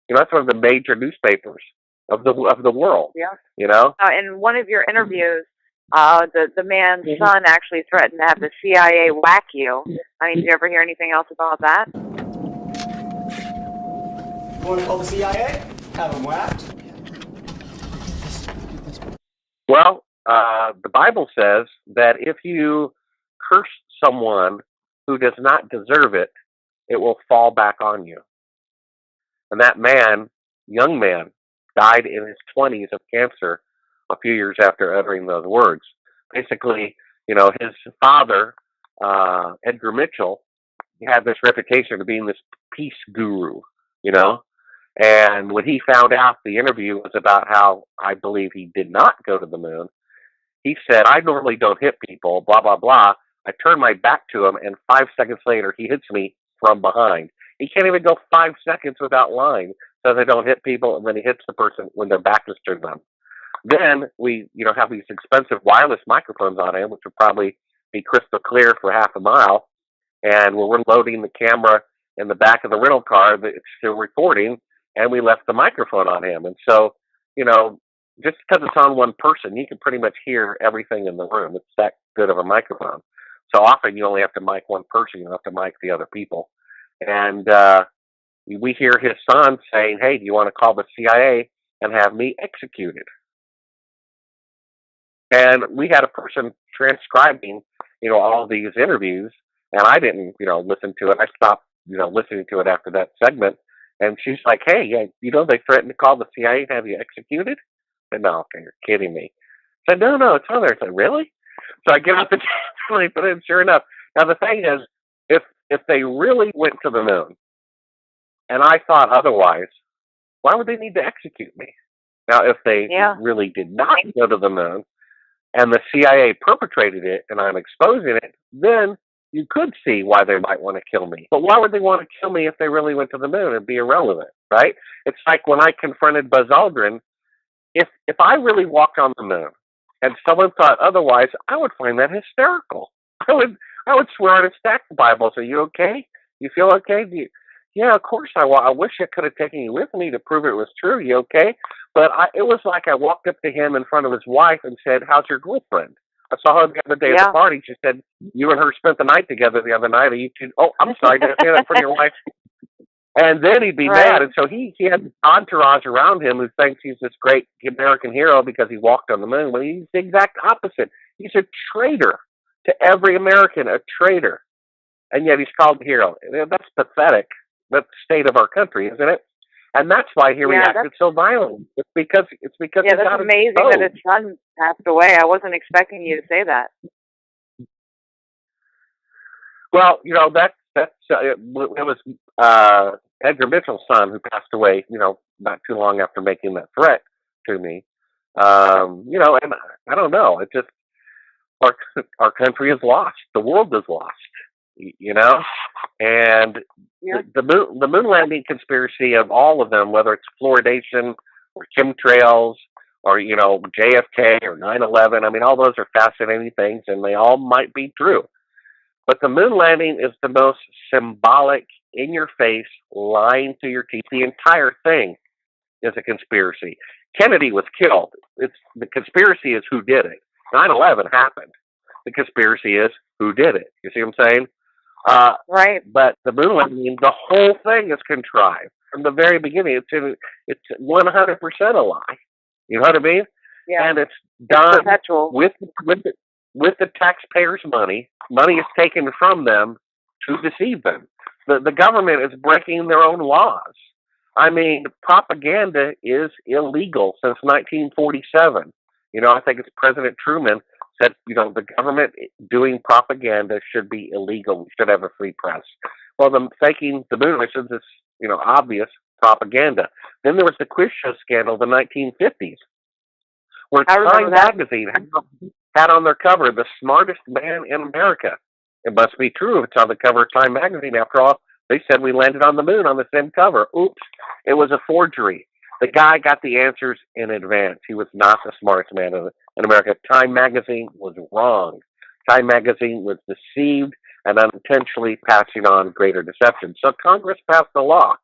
That's one of the major newspapers of the world. Yeah. In one of your interviews, the man's son actually threatened to have the CIA whack you. Did you ever hear anything else about that? You want to call the CIA? Have them whacked? Well, the Bible says that if you curse someone who does not deserve it, it will fall back on you. And that man, young man, died in his 20s of cancer a few years after uttering those words. Basically, his father, Edgar Mitchell, had this reputation of being this peace guru, And when he found out the interview was about how I believe he did not go to the moon, he said, I normally don't hit people, blah, blah, blah. I turn my back to him, and 5 seconds later, he hits me from behind. He can't even go 5 seconds without lying, says I don't hit people, and then he hits the person when their back is turned to them. Then we, have these expensive wireless microphones on him, which would probably be crystal clear for half a mile. And when we're loading the camera in the back of the rental car, it's still recording, and we left the microphone on him. And so, just because it's on one person, you can pretty much hear everything in the room. It's that good of a microphone. So often you only have to mic one person, you don't have to mic the other people. And we hear his son saying, hey, do you want to call the CIA and have me executed? And we had a person transcribing, all these interviews, and I didn't, listen to it. I stopped, listening to it after that segment. And she's like, hey, they threatened to call the CIA and have you executed? I said, no, okay, you're kidding me. I said, no, it's on there. I said, really? So I get out the tape and put it in, sure enough. Now, the thing is, if they really went to the moon, and I thought otherwise, why would they need to execute me? Now, if they really did not go to the moon, and the CIA perpetrated it, and I'm exposing it, then you could see why they might want to kill me. But why would they want to kill me if they really went to the moon and be irrelevant, right? It's like when I confronted Buzz Aldrin, if I really walked on the moon and someone thought otherwise, I would find that hysterical. I would swear on a stack of Bibles. Are you okay? You feel okay? Yeah, of course I wish I could have taken you with me to prove it was true. You okay? But it was like I walked up to him in front of his wife and said, how's your girlfriend? I saw her the other day at the party. She said, you and her spent the night together the other night. Are you two? Oh, I'm sorry. Did I say that in front of your wife? And then he'd be mad. And so he had an entourage around him who thinks he's this great American hero because he walked on the moon. Well, he's the exact opposite. He's a traitor to every American, a traitor. And yet he's called a hero. That's pathetic. That's the state of our country, isn't it? And that's why he reacted so violently. It's because that's amazing that his son passed away. I wasn't expecting you to say that. Well, it was Edgar Mitchell's son who passed away, not too long after making that threat to me. And I don't know. It just our country is lost. The world is lost. And the moon landing conspiracy of all of them, whether it's fluoridation or chemtrails or JFK or 9/11, I mean, all those are fascinating things, and they all might be true. But the moon landing is the most symbolic, in-your-face, lying to your teeth. The entire thing is a conspiracy. Kennedy was killed. The conspiracy is who did it. 9/11 happened. The conspiracy is who did it. You see what I'm saying? Right. But the moon landing, the whole thing is contrived from the very beginning. It's 100% a lie. You know what I mean? Yeah. And it's done with the taxpayers' money. Money is taken from them to deceive them. The government is breaking their own laws. I mean, propaganda is illegal since 1947. I think it's President Truman said, the government doing propaganda should be illegal. We should have a free press. Well, the faking the moon missions is, obvious propaganda. Then there was the quiz show scandal of the 1950s, where Time magazine had on their cover the smartest man in America. It must be true if it's on the cover of Time magazine. After all, they said we landed on the moon on the same cover. Oops, it was a forgery. The guy got the answers in advance. He was not the smartest man in America. Time magazine was wrong. Time magazine was deceived. and unintentionally passing on greater deception. So Congress passed a law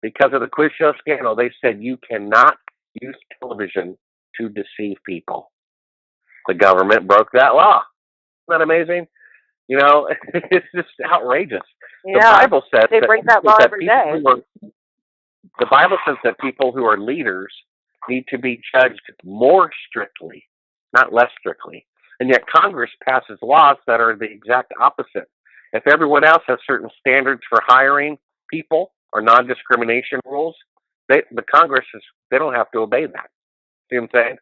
because of the quiz show scandal. They said you cannot use television to deceive people. The government broke that law. Isn't that amazing? You know, it's just outrageous. Yeah, the Bible says they break that law every day. The Bible says that people who are leaders need to be judged more strictly, not less strictly. And yet Congress passes laws that are the exact opposite. If everyone else has certain standards for hiring people or non-discrimination rules, the Congress they don't have to obey that. See what I'm saying?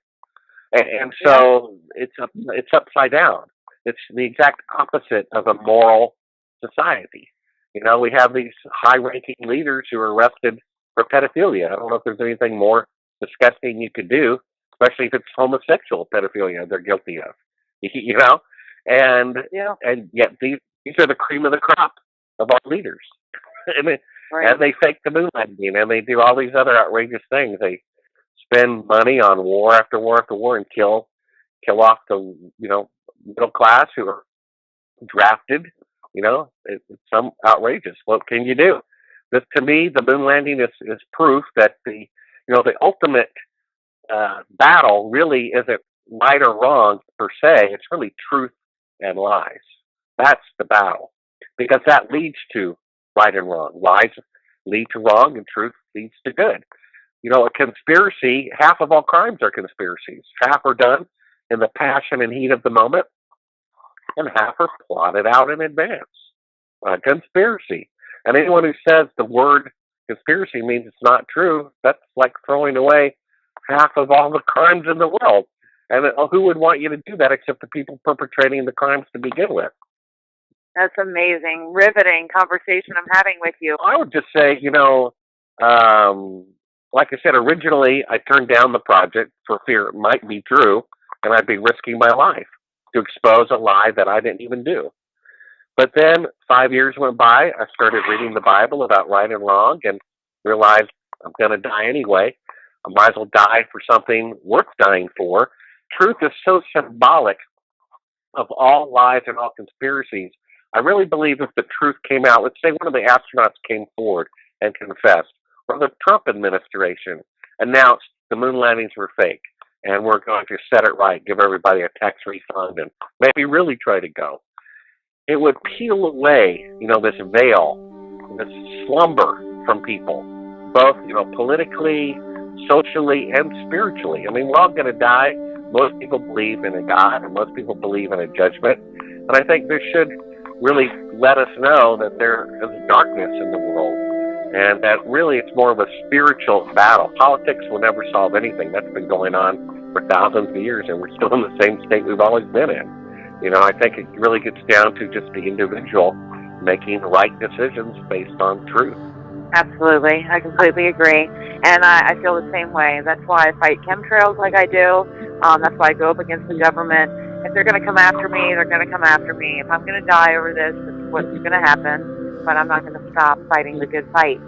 And so it's upside down. It's the exact opposite of a moral society. You know, we have these high-ranking leaders who are arrested for pedophilia. I don't know if there's anything more disgusting you could do, especially if it's homosexual pedophilia they're guilty of. You know, and yet these are the cream of the crop of our leaders, and they fake the moon landing, and they do all these other outrageous things. They spend money on war after war after war and kill off the middle class who are drafted. You know, it's some outrageous. What can you do? This, to me, the moon landing is proof that the ultimate battle really isn't right or wrong per se. It's really truth and lies. That's the battle, because that leads to right and wrong. Lies lead to wrong, and truth leads to good. You know, a conspiracy, half of all crimes are conspiracies. Half are done in the passion and heat of the moment, and half are plotted out in advance. A conspiracy. And anyone who says the word conspiracy means it's not true, that's like throwing away half of all the crimes in the world. And who would want you to do that except the people perpetrating the crimes to begin with? That's amazing. Riveting conversation I'm having with you. I would just say, like I said, originally I turned down the project for fear it might be true, and I'd be risking my life to expose a lie that I didn't even do. But then 5 years went by, I started reading the Bible about right and wrong and realized I'm going to die anyway. I might as well die for something worth dying for. Truth is so symbolic of all lies and all conspiracies. I really believe if the truth came out, let's say one of the astronauts came forward and confessed, or the Trump administration announced the moon landings were fake, and we're going to set it right, give everybody a tax refund, and maybe really try to go. It would peel away, this veil, this slumber from people, both, politically, socially, and spiritually. I mean, we're all going to die. Most people believe in a God, and most people believe in a judgment. And I think this should really let us know that there is darkness in the world, and that really it's more of a spiritual battle. Politics will never solve anything. That's been going on for thousands of years, and we're still in the same state we've always been in. I think it really gets down to just the individual making the right decisions based on truth. Absolutely. I completely agree. And I feel the same way. That's why I fight chemtrails like I do. That's why I go up against the government. If they're going to come after me, they're going to come after me. If I'm going to die over this, it's what's going to happen. But I'm not going to stop fighting the good fight.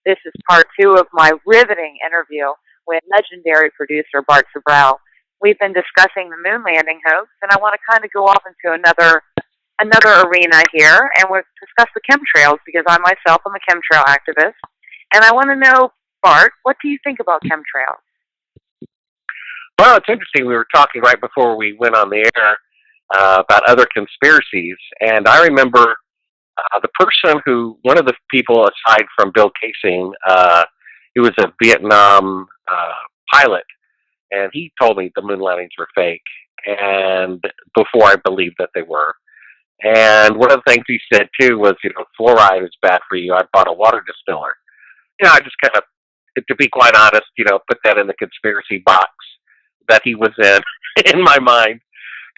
This is part 2 of my riveting interview with legendary producer Bart Sibrel. We've been discussing the moon landing hoax, and I want to kind of go off into another arena here, and we'll discuss the chemtrails, because I myself am a chemtrail activist. And I want to know, Bart, what do you think about chemtrails? Well, it's interesting. We were talking right before we went on the air about other conspiracies, and I remember one of the people aside from Bill Casing, he was a Vietnam pilot, and he told me the moon landings were fake, and before I believed that they were. And one of the things he said too was, fluoride is bad for you. I bought a water distiller. I just kind of, to be quite honest, put that in the conspiracy box that he was in my mind.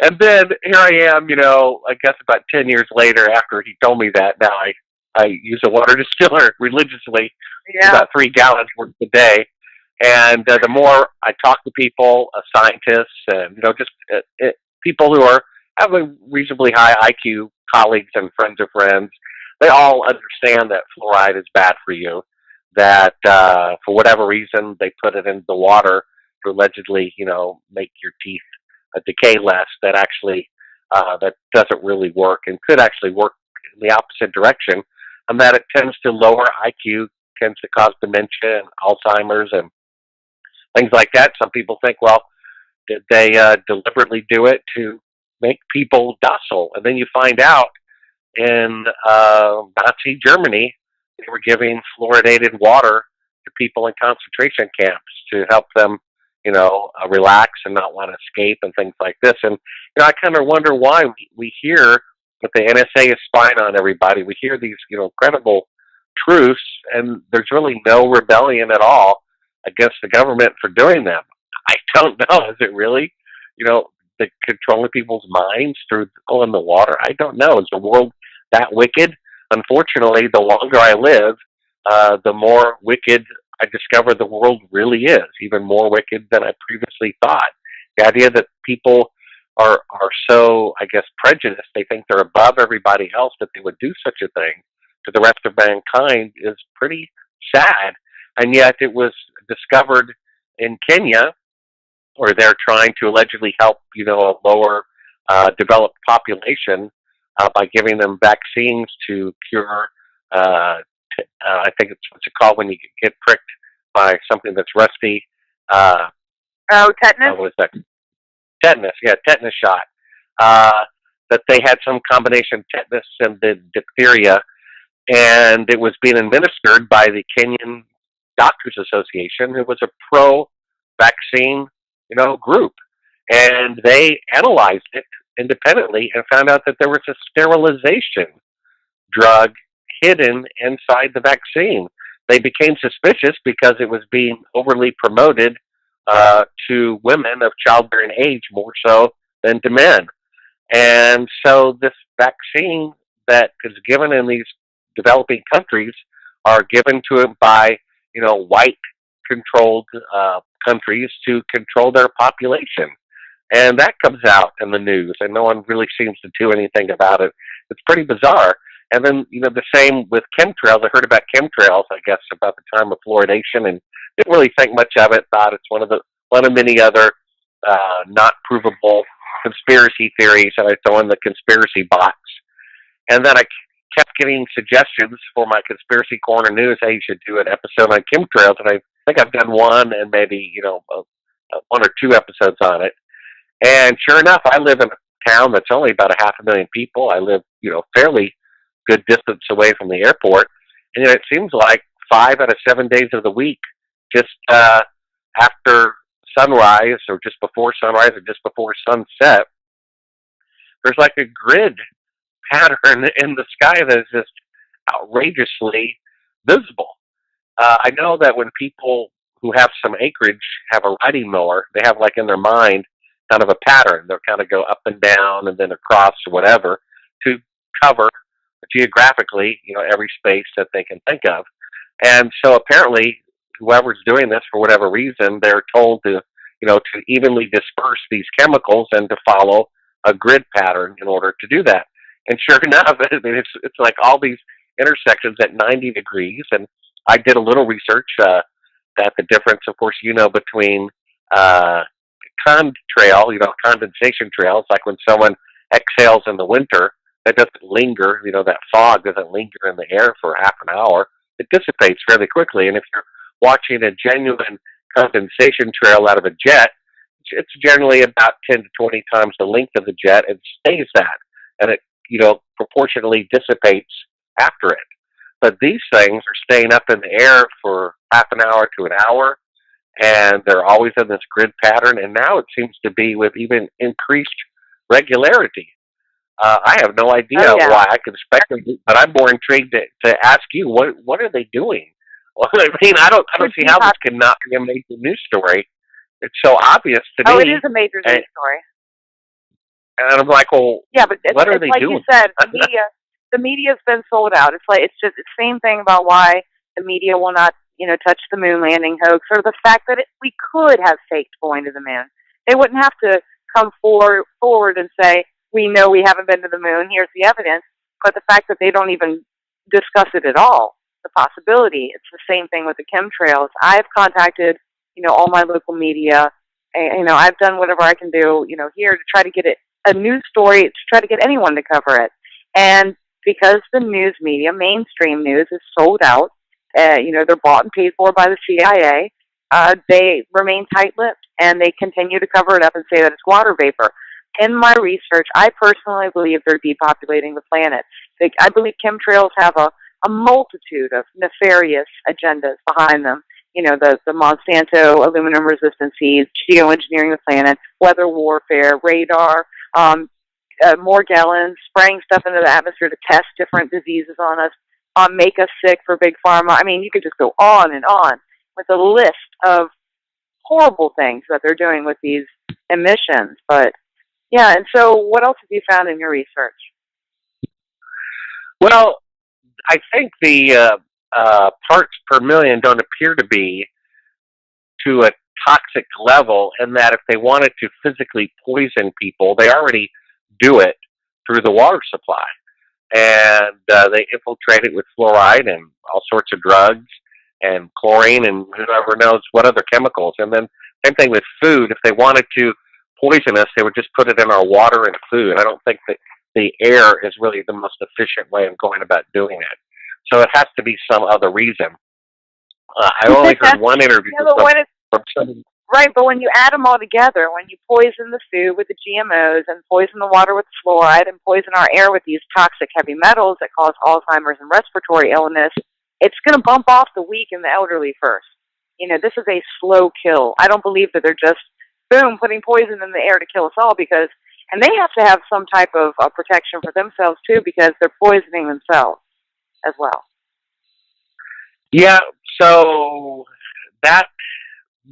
And then here I am, I guess about 10 years later after he told me that, now I use a water distiller religiously, about 3 gallons worth a day. And the more I talk to people, scientists, and, just people who have a reasonably high IQ, colleagues and friends of friends, they all understand that fluoride is bad for you, that for whatever reason they put it into the water to allegedly, make your teeth decay less that actually that doesn't really work and could actually work in the opposite direction, and that it tends to lower IQ, tends to cause dementia and Alzheimer's and things like that. Some people think, well, did they deliberately do it to make people docile? And then you find out in Nazi Germany, they were giving fluoridated water to people in concentration camps to help them, relax and not want to escape and things like this. And, I kind of wonder why we hear that the NSA is spying on everybody. We hear these, credible truths, and there's really no rebellion at all against the government for doing them. I don't know. Is it really, the controlling people's minds through in the water? I don't know. Is the world that wicked? Unfortunately, the longer I live, the more wicked I discover the world really is, even more wicked than I previously thought. The idea that people are so, I guess, prejudiced, they think they're above everybody else, that they would do such a thing to the rest of mankind is pretty sad. And yet it was discovered in Kenya, where they're trying to allegedly help, a lower developed population by giving them vaccines to cure, I think it's what's it called when you get pricked by something that's rusty. Tetanus? What is that? Tetanus, yeah, tetanus shot. That they had some combination of tetanus and the diphtheria, and it was being administered by the Kenyan Doctors Association, who was a pro-vaccine, group. And they analyzed it independently and found out that there was a sterilization drug hidden inside the vaccine. They became suspicious because it was being overly promoted to women of childbearing age more so than to men. And so this vaccine that is given in these developing countries are given to it by, white controlled countries to control their population. And that comes out in the news, and no one really seems to do anything about it. It's pretty bizarre. And then, the same with chemtrails. I heard about chemtrails, I guess, about the time of fluoridation, and didn't really think much of it. Thought it's one of many other not provable conspiracy theories that I throw in the conspiracy box. And then I kept getting suggestions for my Conspiracy Corner News. Hey, you should do an episode on chemtrails, and I think I've done one and maybe one or two episodes on it. And sure enough, I live in a town that's only about 500,000 people. I live, fairly good distance away from the airport. And it seems like 5 out of 7 days of the week, just after sunrise or just before sunrise or just before sunset, there's like a grid pattern in the sky that is just outrageously visible. I know that when people who have some acreage have a riding mower, they have like in their mind kind of a pattern. They'll kind of go up and down and then across or whatever to cover geographically, every space that they can think of. And so apparently whoever's doing this for whatever reason, they're told to, to evenly disperse these chemicals and to follow a grid pattern in order to do that. And sure enough, it's like all these intersections at 90 degrees. And I did a little research that the difference, of course, between condensation trails, like when someone exhales in the winter, that doesn't linger, that fog doesn't linger in the air for half an hour. It dissipates fairly quickly. And if you're watching a genuine condensation trail out of a jet, it's generally about 10 to 20 times the length of the jet and stays that. And it, proportionally dissipates after it. But these things are staying up in the air for half an hour to an hour, and they're always in this grid pattern. And now it seems to be with even increased regularity. I have no idea why. I can speculate, but I'm more intrigued to ask you, what are they doing? Well, I don't see how this cannot be a major news story. It's so obvious to me. Oh, it is a major news story. And I'm like, well, yeah, but what are they like doing? You said, the media's been sold out. It's just the same thing about why the media will not, touch the moon landing hoax, or the fact that we could have faked going to the moon. They wouldn't have to come forward and say, we know we haven't been to the moon, here's the evidence. But the fact that they don't even discuss it at all, the possibility, it's the same thing with the chemtrails. I've contacted, all my local media, I've done whatever I can do, here to try to get it a news story, to try to get anyone to cover it. And because the news media, mainstream news, is sold out, they're bought and paid for by the CIA, they remain tight-lipped, and they continue to cover it up and say that it's water vapor. In my research, I personally believe they're depopulating the planet. I believe chemtrails have a multitude of nefarious agendas behind them. The Monsanto aluminum resistant seeds, geoengineering the planet, weather warfare, radar, Morgellons, spraying stuff into the atmosphere to test different diseases on us, make us sick for big pharma. I mean, you could just go on and on with a list of horrible things that they're doing with these emissions. But yeah, and so what else have you found in your research? Well, I think the parts per million don't appear to be to a toxic level, in that if they wanted to physically poison people, they already do it through the water supply. And they infiltrate it with fluoride and all sorts of drugs and chlorine and whoever knows what other chemicals. And then same thing with food. If they wanted to poison us, they would just put it in our water and food. I don't think that the air is really the most efficient way of going about doing it. So it has to be some other reason. I only heard one interview from somebody. Right, but when you add them all together, when you poison the food with the GMOs and poison the water with fluoride and poison our air with these toxic heavy metals that cause Alzheimer's and respiratory illness, it's going to bump off the weak and the elderly first. This is a slow kill. I don't believe that they're just, boom, putting poison in the air to kill us all, and they have to have some type of protection for themselves too, because they're poisoning themselves as well. Yeah, so that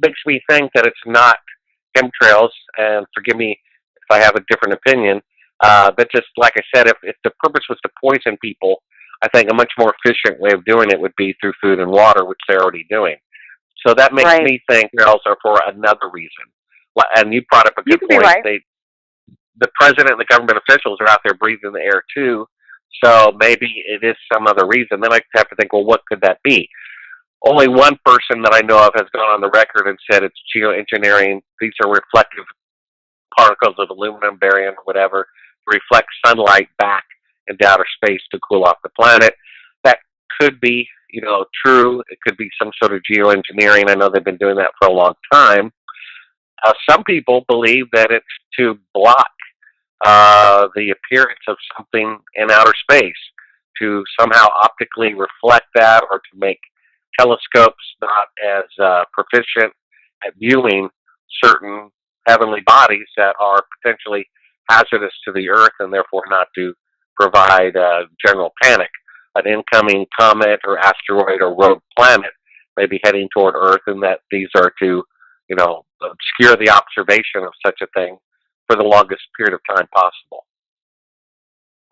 makes me think that it's not chemtrails, and forgive me if I have a different opinion, but just like I said, if the purpose was to poison people, I think a much more efficient way of doing it would be through food and water, which they're already doing. So that makes me think chemtrails are for another reason. And you brought up a good point. Right. The president and the government officials are out there breathing the air too, so maybe it is some other reason. Then I have to think, well, what could that be? Only one person that I know of has gone on the record and said it's geoengineering. These are reflective particles of aluminum, barium, whatever, to reflect sunlight back into outer space to cool off the planet. That could be, true. It could be some sort of geoengineering. I know they've been doing that for a long time. Some people believe that it's to block the appearance of something in outer space, to somehow optically reflect that, or to make telescopes not as proficient at viewing certain heavenly bodies that are potentially hazardous to the Earth, and therefore not to provide general panic. An incoming comet or asteroid or rogue planet may be heading toward Earth, and that these are to, obscure the observation of such a thing for the longest period of time possible.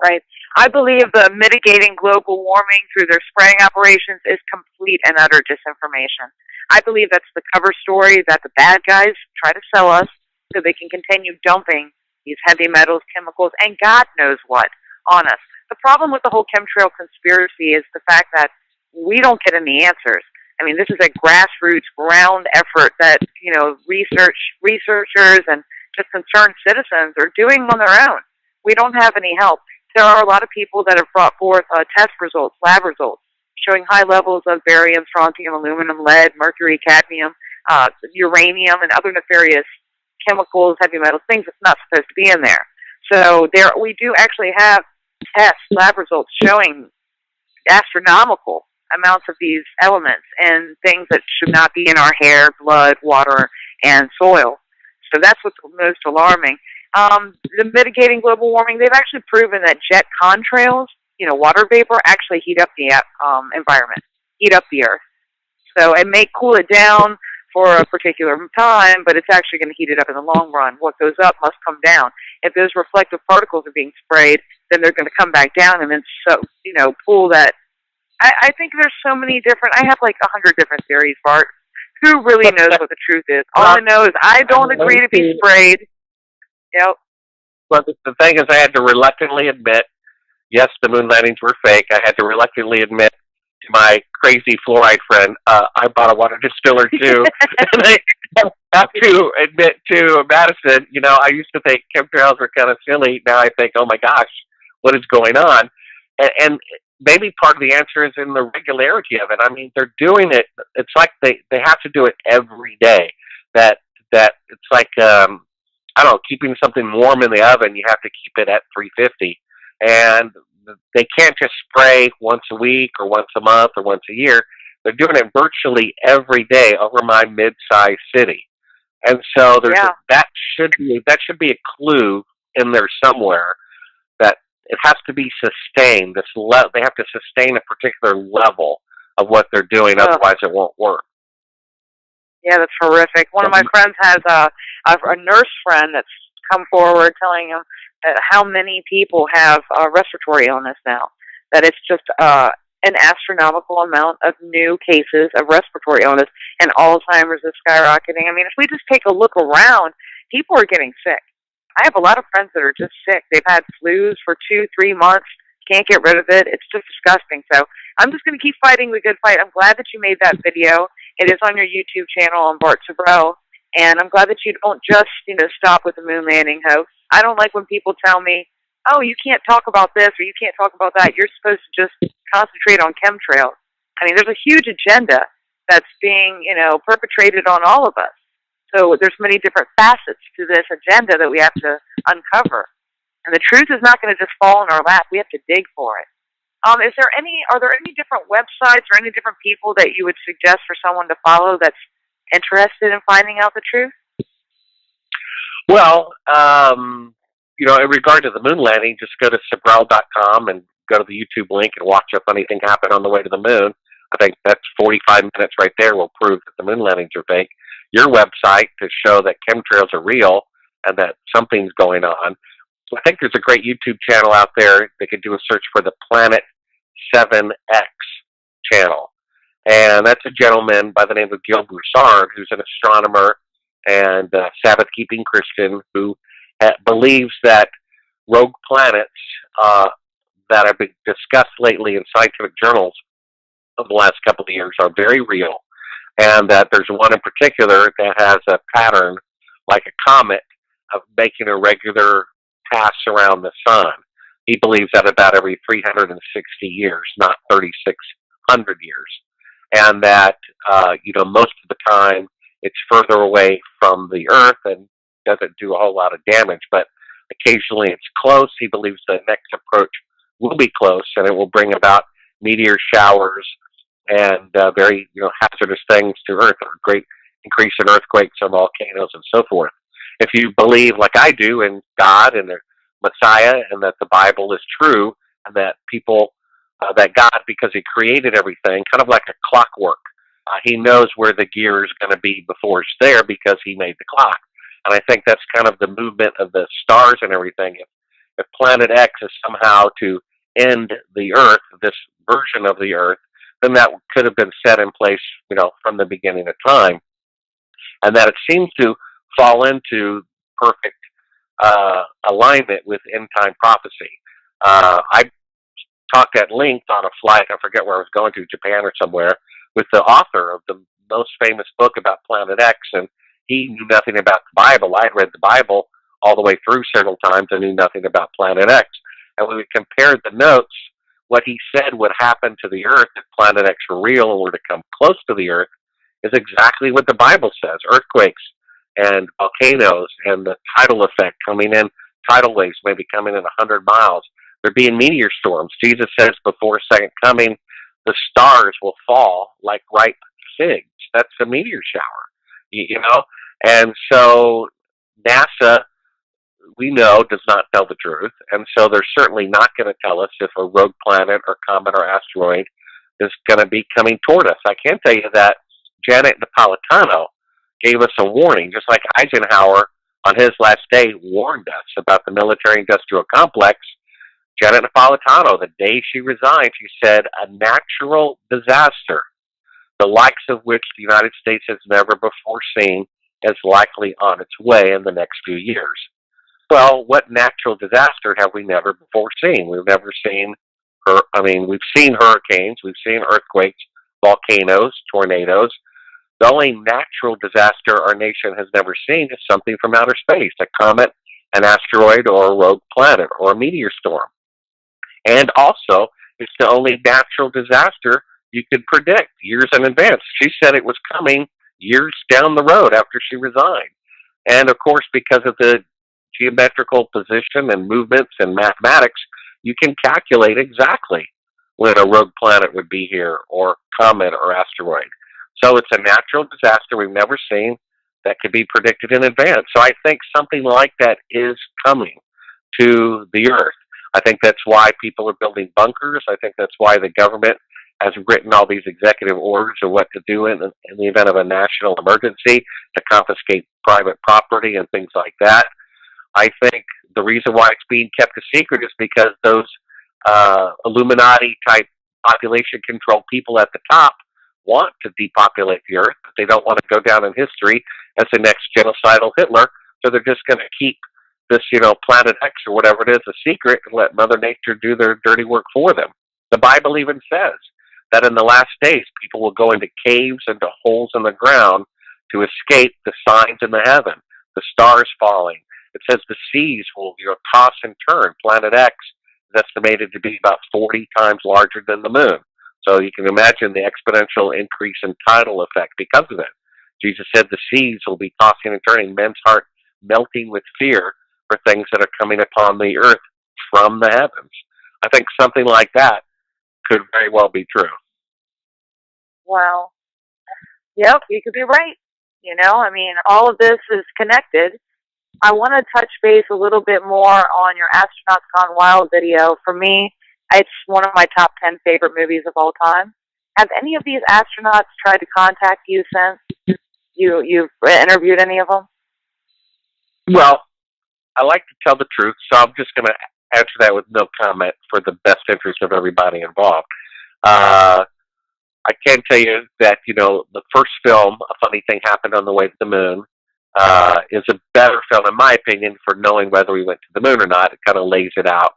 Right. I believe the mitigating global warming through their spraying operations is complete and utter disinformation. I believe that's the cover story that the bad guys try to sell us so they can continue dumping these heavy metals, chemicals, and God knows what on us. The problem with the whole chemtrail conspiracy is the fact that we don't get any answers. I mean, this is a grassroots, ground effort that, researchers and just concerned citizens are doing on their own. We don't have any help. There are a lot of people that have brought forth test results, lab results, showing high levels of barium, strontium, aluminum, lead, mercury, cadmium, uranium, and other nefarious chemicals, heavy metals, things that's not supposed to be in there. So we do actually have tests, lab results showing astronomical amounts of these elements and things that should not be in our hair, blood, water, and soil. So that's what's most alarming. The mitigating global warming, they've actually proven that jet contrails, water vapor, actually heat up the environment, heat up the Earth. So it may cool it down for a particular time, but it's actually going to heat it up in the long run. What goes up must come down. If those reflective particles are being sprayed, then they're going to come back down and then pull that. I think there's so many different, I have like 100 different theories, Bart. Who really knows what the truth is? All I know is I don't agree to be sprayed. Yep. Well, the thing is, I had to reluctantly admit, yes, the moon landings were fake. I had to reluctantly admit to my crazy fluoride friend, I bought a water distiller too. have to admit to Madison, I used to think chemtrails were kind of silly. Now I think, oh my gosh, what is going on? And maybe part of the answer is in the regularity of it. I mean, they're doing it. It's like they have to do it every day. That it's like I don't know, keeping something warm in the oven. You have to keep it at 350, and they can't just spray once a week or once a month or once a year. They're doing it virtually every day over my mid-sized city, and so that should be a clue in there somewhere that it has to be sustained. They have to sustain a particular level of what they're doing, otherwise it won't work. Yeah, that's horrific. One of my friends has a nurse friend that's come forward telling him how many people have respiratory illness now. That it's just an astronomical amount of new cases of respiratory illness, and Alzheimer's is skyrocketing. I mean, if we just take a look around, people are getting sick. I have a lot of friends that are just sick. They've had flus for 2-3 months, can't get rid of it. It's just disgusting. So I'm just going to keep fighting the good fight. I'm glad that you made that video. It is on your YouTube channel on Bart Sibrel, and I'm glad that you don't just, stop with the moon landing hoax. I don't like when people tell me, oh, you can't talk about this or you can't talk about that. You're supposed to just concentrate on chemtrails. I mean, there's a huge agenda that's being, perpetrated on all of us. So there's many different facets to this agenda that we have to uncover. And the truth is not going to just fall in our lap. We have to dig for it. Are there any different websites or any different people that you would suggest for someone to follow that's interested in finding out the truth? Well, in regard to the moon landing, just go to Sibrel.com and go to the YouTube link and watch a funny thing happen on the way to the moon. I think that's 45 minutes right there will prove that the moon landings are fake. Your website to show that chemtrails are real and that something's going on. I think there's a great YouTube channel out there. They could do a search for the Planet 7X channel. And that's a gentleman by the name of Gil Broussard, who's an astronomer and Sabbath-keeping Christian who believes that rogue planets that have been discussed lately in scientific journals of the last couple of years are very real, and that there's one in particular that has a pattern like a comet of making a regular pass around the sun. He believes that about every 360 years, not 3,600 years. And that, most of the time it's further away from the Earth and doesn't do a whole lot of damage, but occasionally it's close. He believes the next approach will be close, and it will bring about meteor showers and very hazardous things to Earth, or a great increase in earthquakes and volcanoes and so forth. If you believe, like I do, in God and the Messiah, and that the Bible is true, and that that God, because He created everything, kind of like a clockwork, He knows where the gear is going to be before it's there because He made the clock. And I think that's kind of the movement of the stars and everything. If Planet X is somehow to end the Earth, this version of the Earth, then that could have been set in place, from the beginning of time. And that it seems to fall into perfect alignment with end-time prophecy. I talked at length on a flight, I forget where I was going to, Japan or somewhere, with the author of the most famous book about Planet X, and he knew nothing about the Bible. I had read the Bible all the way through several times and knew nothing about Planet X. And when we compared the notes, what he said would happen to the Earth if Planet X were real and were to come close to the Earth is exactly what the Bible says. Earthquakes and volcanoes and the tidal effect coming in, tidal waves maybe coming in 100 miles. There being meteor storms. Jesus says before second coming, the stars will fall like ripe figs. That's a meteor shower, And so NASA, we know, does not tell the truth. And so they're certainly not going to tell us if a rogue planet or comet or asteroid is going to be coming toward us. I can tell you that Janet Napolitano gave us a warning, just like Eisenhower on his last day warned us about the military-industrial complex. Janet Napolitano, the day she resigned, she said, a natural disaster, the likes of which the United States has never before seen, is likely on its way in the next few years. Well, what natural disaster have we never before seen? We've never seen we've seen hurricanes, we've seen earthquakes, volcanoes, tornadoes, The only natural disaster our nation has never seen is something from outer space, a comet, an asteroid, or a rogue planet, or a meteor storm. And also, it's the only natural disaster you could predict years in advance. She said it was coming years down the road after she resigned. And of course, because of the geometrical position and movements and mathematics, you can calculate exactly when a rogue planet would be here, or comet or asteroid. So it's a natural disaster we've never seen that could be predicted in advance. So I think something like that is coming to the Earth. I think that's why people are building bunkers. I think that's why the government has written all these executive orders of what to do in the event of a national emergency, to confiscate private property and things like that. I think the reason why it's being kept a secret is because those Illuminati-type population control people at the top want to depopulate the Earth, but they don't want to go down in history as the next genocidal Hitler, so they're just going to keep this, Planet X or whatever it is, a secret, and let Mother Nature do their dirty work for them. The Bible even says that in the last days, people will go into caves, into holes in the ground to escape the signs in the heaven, the stars falling. It says the seas will, toss and turn. Planet X is estimated to be about 40 times larger than the moon. So you can imagine the exponential increase in tidal effect because of it. Jesus said the seas will be tossing and turning, men's heart melting with fear for things that are coming upon the earth from the heavens. I think something like that could very well be true. Well, yep, you could be right. All of this is connected. I want to touch base a little bit more on your Astronauts Gone Wild video. For me, it's one of my top 10 favorite movies of all time. Have any of these astronauts tried to contact you since you've interviewed any of them? Well, I like to tell the truth, so I'm just going to answer that with no comment for the best interest of everybody involved. I can tell you that, the first film, A Funny Thing Happened on the Way to the Moon, is a better film, in my opinion, for knowing whether we went to the moon or not. It kind of lays it out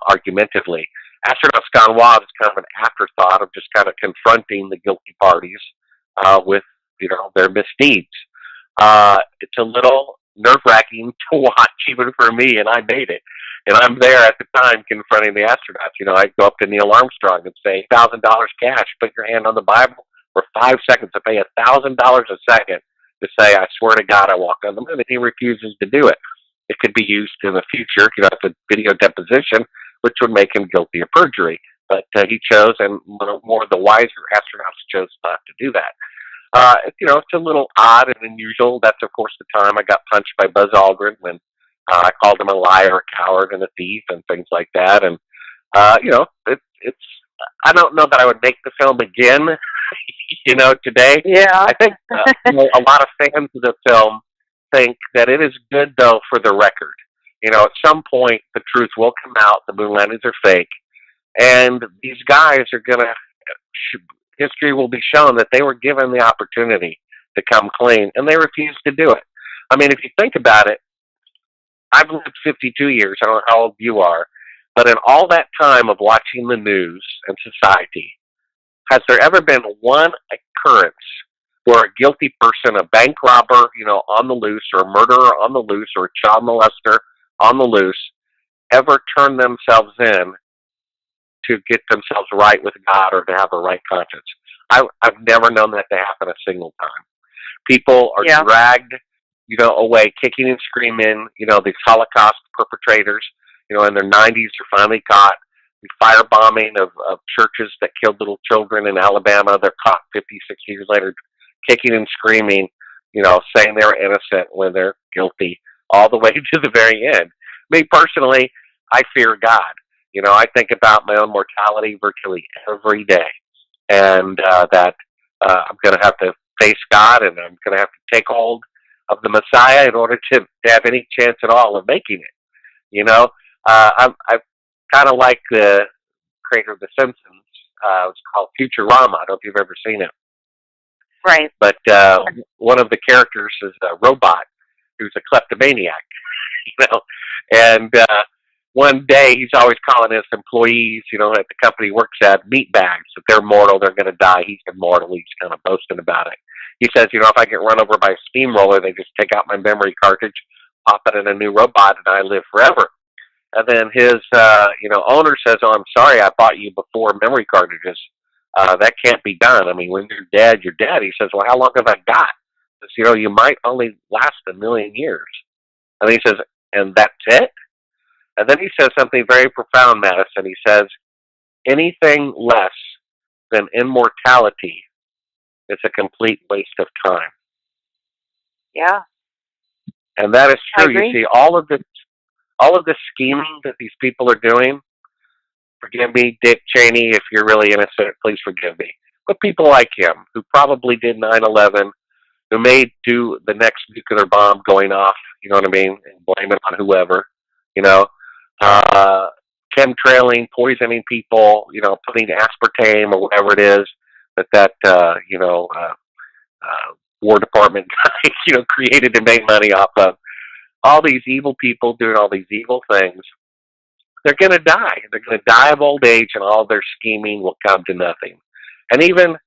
argumentatively. Astronauts Gone Wild is kind of an afterthought of just kind of confronting the guilty parties with, their misdeeds. It's a little nerve-wracking to watch, even for me, and I made it. And I'm there at the time confronting the astronauts. I'd go up to Neil Armstrong and say, $1,000 cash, put your hand on the Bible for 5 seconds to pay $1,000 a second to say, I swear to God, I walked on the moon, and he refuses to do it. It could be used in the future, at the video deposition, which would make him guilty of perjury. But he chose, and more of the wiser astronauts chose not to do that. It's a little odd and unusual. That's, of course, the time I got punched by Buzz Aldrin when I called him a liar, a coward, and a thief, and things like that. And, it's I don't know that I would make the film again, today. Yeah. I think a lot of fans of the film think that it is good, though, for the record. At some point, the truth will come out, the moon landings are fake, and these guys are going to, history will be shown that they were given the opportunity to come clean, and they refused to do it. If you think about it, I've lived 52 years, I don't know how old you are, but in all that time of watching the news and society, has there ever been one occurrence where a guilty person, a bank robber, on the loose, or a murderer on the loose, or a child molester on the loose, ever turned themselves in to get themselves right with God or to have a right conscience? I've never known that to happen a single time. People are dragged, away, kicking and screaming. These Holocaust perpetrators, in their 90s are finally caught. The firebombing of churches that killed little children in Alabama, they're caught 50, 60 years later, kicking and screaming, saying they're innocent when they're guilty, all the way to the very end. Me personally, I fear God. I think about my own mortality virtually every day, and that I'm going to have to face God, and I'm going to have to take hold of the Messiah in order to have any chance at all of making it. I'm kind of like the creator of The Simpsons. It's called Futurama. I don't know if you've ever seen it. Right. But one of the characters is a robot who's a kleptomaniac, and one day he's always calling his employees, at the company he works at, meatbags. If they're mortal, they're going to die. He's immortal. He's kind of boasting about it. He says, if I get run over by a steamroller, they just take out my memory cartridge, pop it in a new robot, and I live forever. And then his, owner says, "Oh, I'm sorry, I bought you before memory cartridges. That can't be done. I mean, when you're dead, you're dead." He says, "Well, how long have I got?" He says, "You might only last 1,000,000 years." And he says, "And that's it?" And then he says something very profound, Madison. He says, "Anything less than immortality is a complete waste of time." Yeah. And that is I true. agree. You see, all of the scheming that these people are doing, forgive me, Dick Cheney, if you're really innocent, please forgive me. But people like him, who probably did 9/11, who may do the next nuclear bomb going off, you know what I mean, and blame it on whoever, chemtrailing, poisoning people, putting aspartame or whatever it is that War Department guy, created to make money off of. All these evil people doing all these evil things, they're going to die. They're going to die of old age, and all their scheming will come to nothing. And even,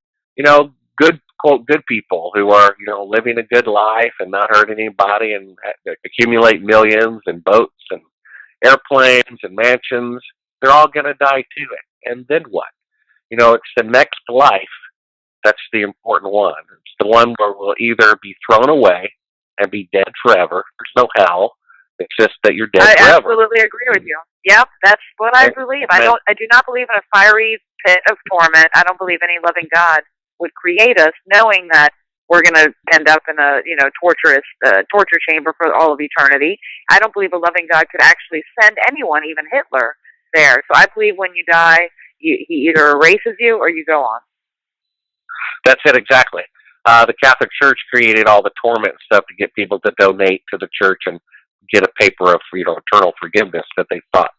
good, quote, good people who are, living a good life and not hurting anybody and accumulate millions and boats and airplanes and mansions, they're all going to die too. And then what? It's the next life that's the important one. It's the one where we'll either be thrown away and be dead forever. There's no hell. It's just that you're dead I forever. absolutely agree with you. Yep, that's what I believe. I do not believe in a fiery pit of torment. I don't believe any loving God would create us knowing that we're going to end up in a torture chamber for all of eternity. I don't believe a loving God could actually send anyone, even Hitler, there. So I believe when you die, he either erases you or you go on. That's it, exactly. The Catholic Church created all the torment stuff to get people to donate to the church and get a paper of eternal forgiveness that they thought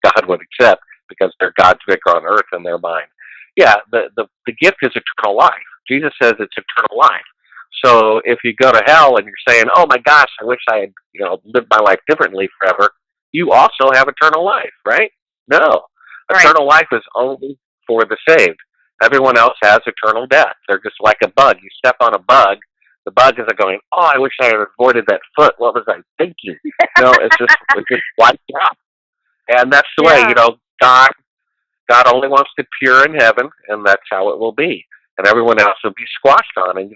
God would accept because they're God's vicar on earth in their mind. Yeah, the gift is eternal life. Jesus says it's eternal life. So if you go to hell and you're saying, "Oh my gosh, I wish I had lived my life differently forever," you also have eternal life, right? No, Right. Eternal life is only for the saved. Everyone else has eternal death. They're just like a bug. You step on a bug, the bug isn't going, "Oh, I wish I had avoided that foot. What was I thinking?" No, it's just wiped out. And that's the way, God only wants the pure in heaven, and that's how it will be. And everyone else will be squashed on. And,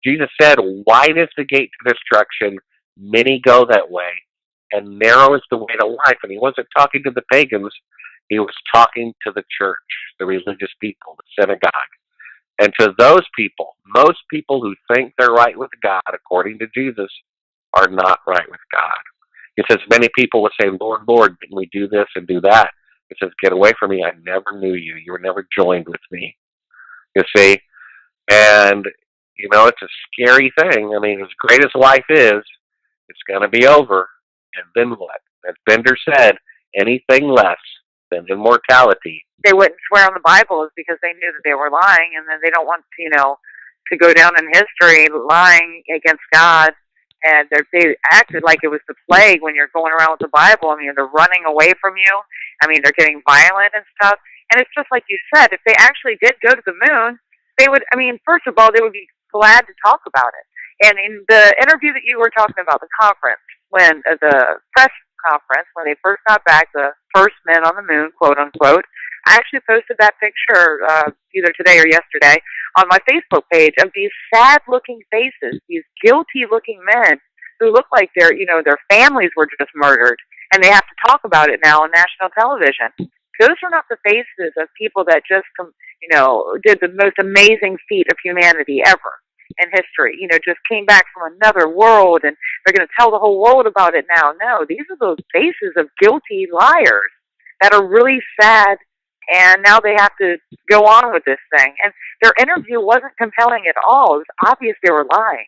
Jesus said, "Wide is the gate to destruction, many go that way, and narrow is the way to life." And he wasn't talking to the pagans. He was talking to the church, the religious people, the synagogue. And to those people, most people who think they're right with God, according to Jesus, are not right with God. He says, many people will say, "Lord, Lord, didn't we do this and do that?" He says, "Get away from me. I never knew you. You were never joined with me." You see? And, it's a scary thing. I mean, as great as life is, it's going to be over. And then what? As Bender said, anything less than immortality. They wouldn't swear on the Bible is because they knew that they were lying, and then they don't want to go down in history lying against God. And they acted like it was the plague when you're going around with the Bible. I mean, they're running away from you. I mean, they're getting violent and stuff. And it's just like you said, if they actually did go to the moon, they would, first of all, they would be glad to talk about it. And in the interview that you were talking about, the conference, when the press conference, when they first got back, the first men on the moon, quote unquote, I actually posted that picture either today or yesterday on my Facebook page of these sad-looking faces, these guilty-looking men who look like their families were just murdered, and they have to talk about it now on national television. Those are not the faces of people that just, did the most amazing feat of humanity ever in history. Just came back from another world, and they're going to tell the whole world about it now. No, these are those faces of guilty liars that are really sad, and now they have to go on with this thing. And their interview wasn't compelling at all. It was obvious they were lying.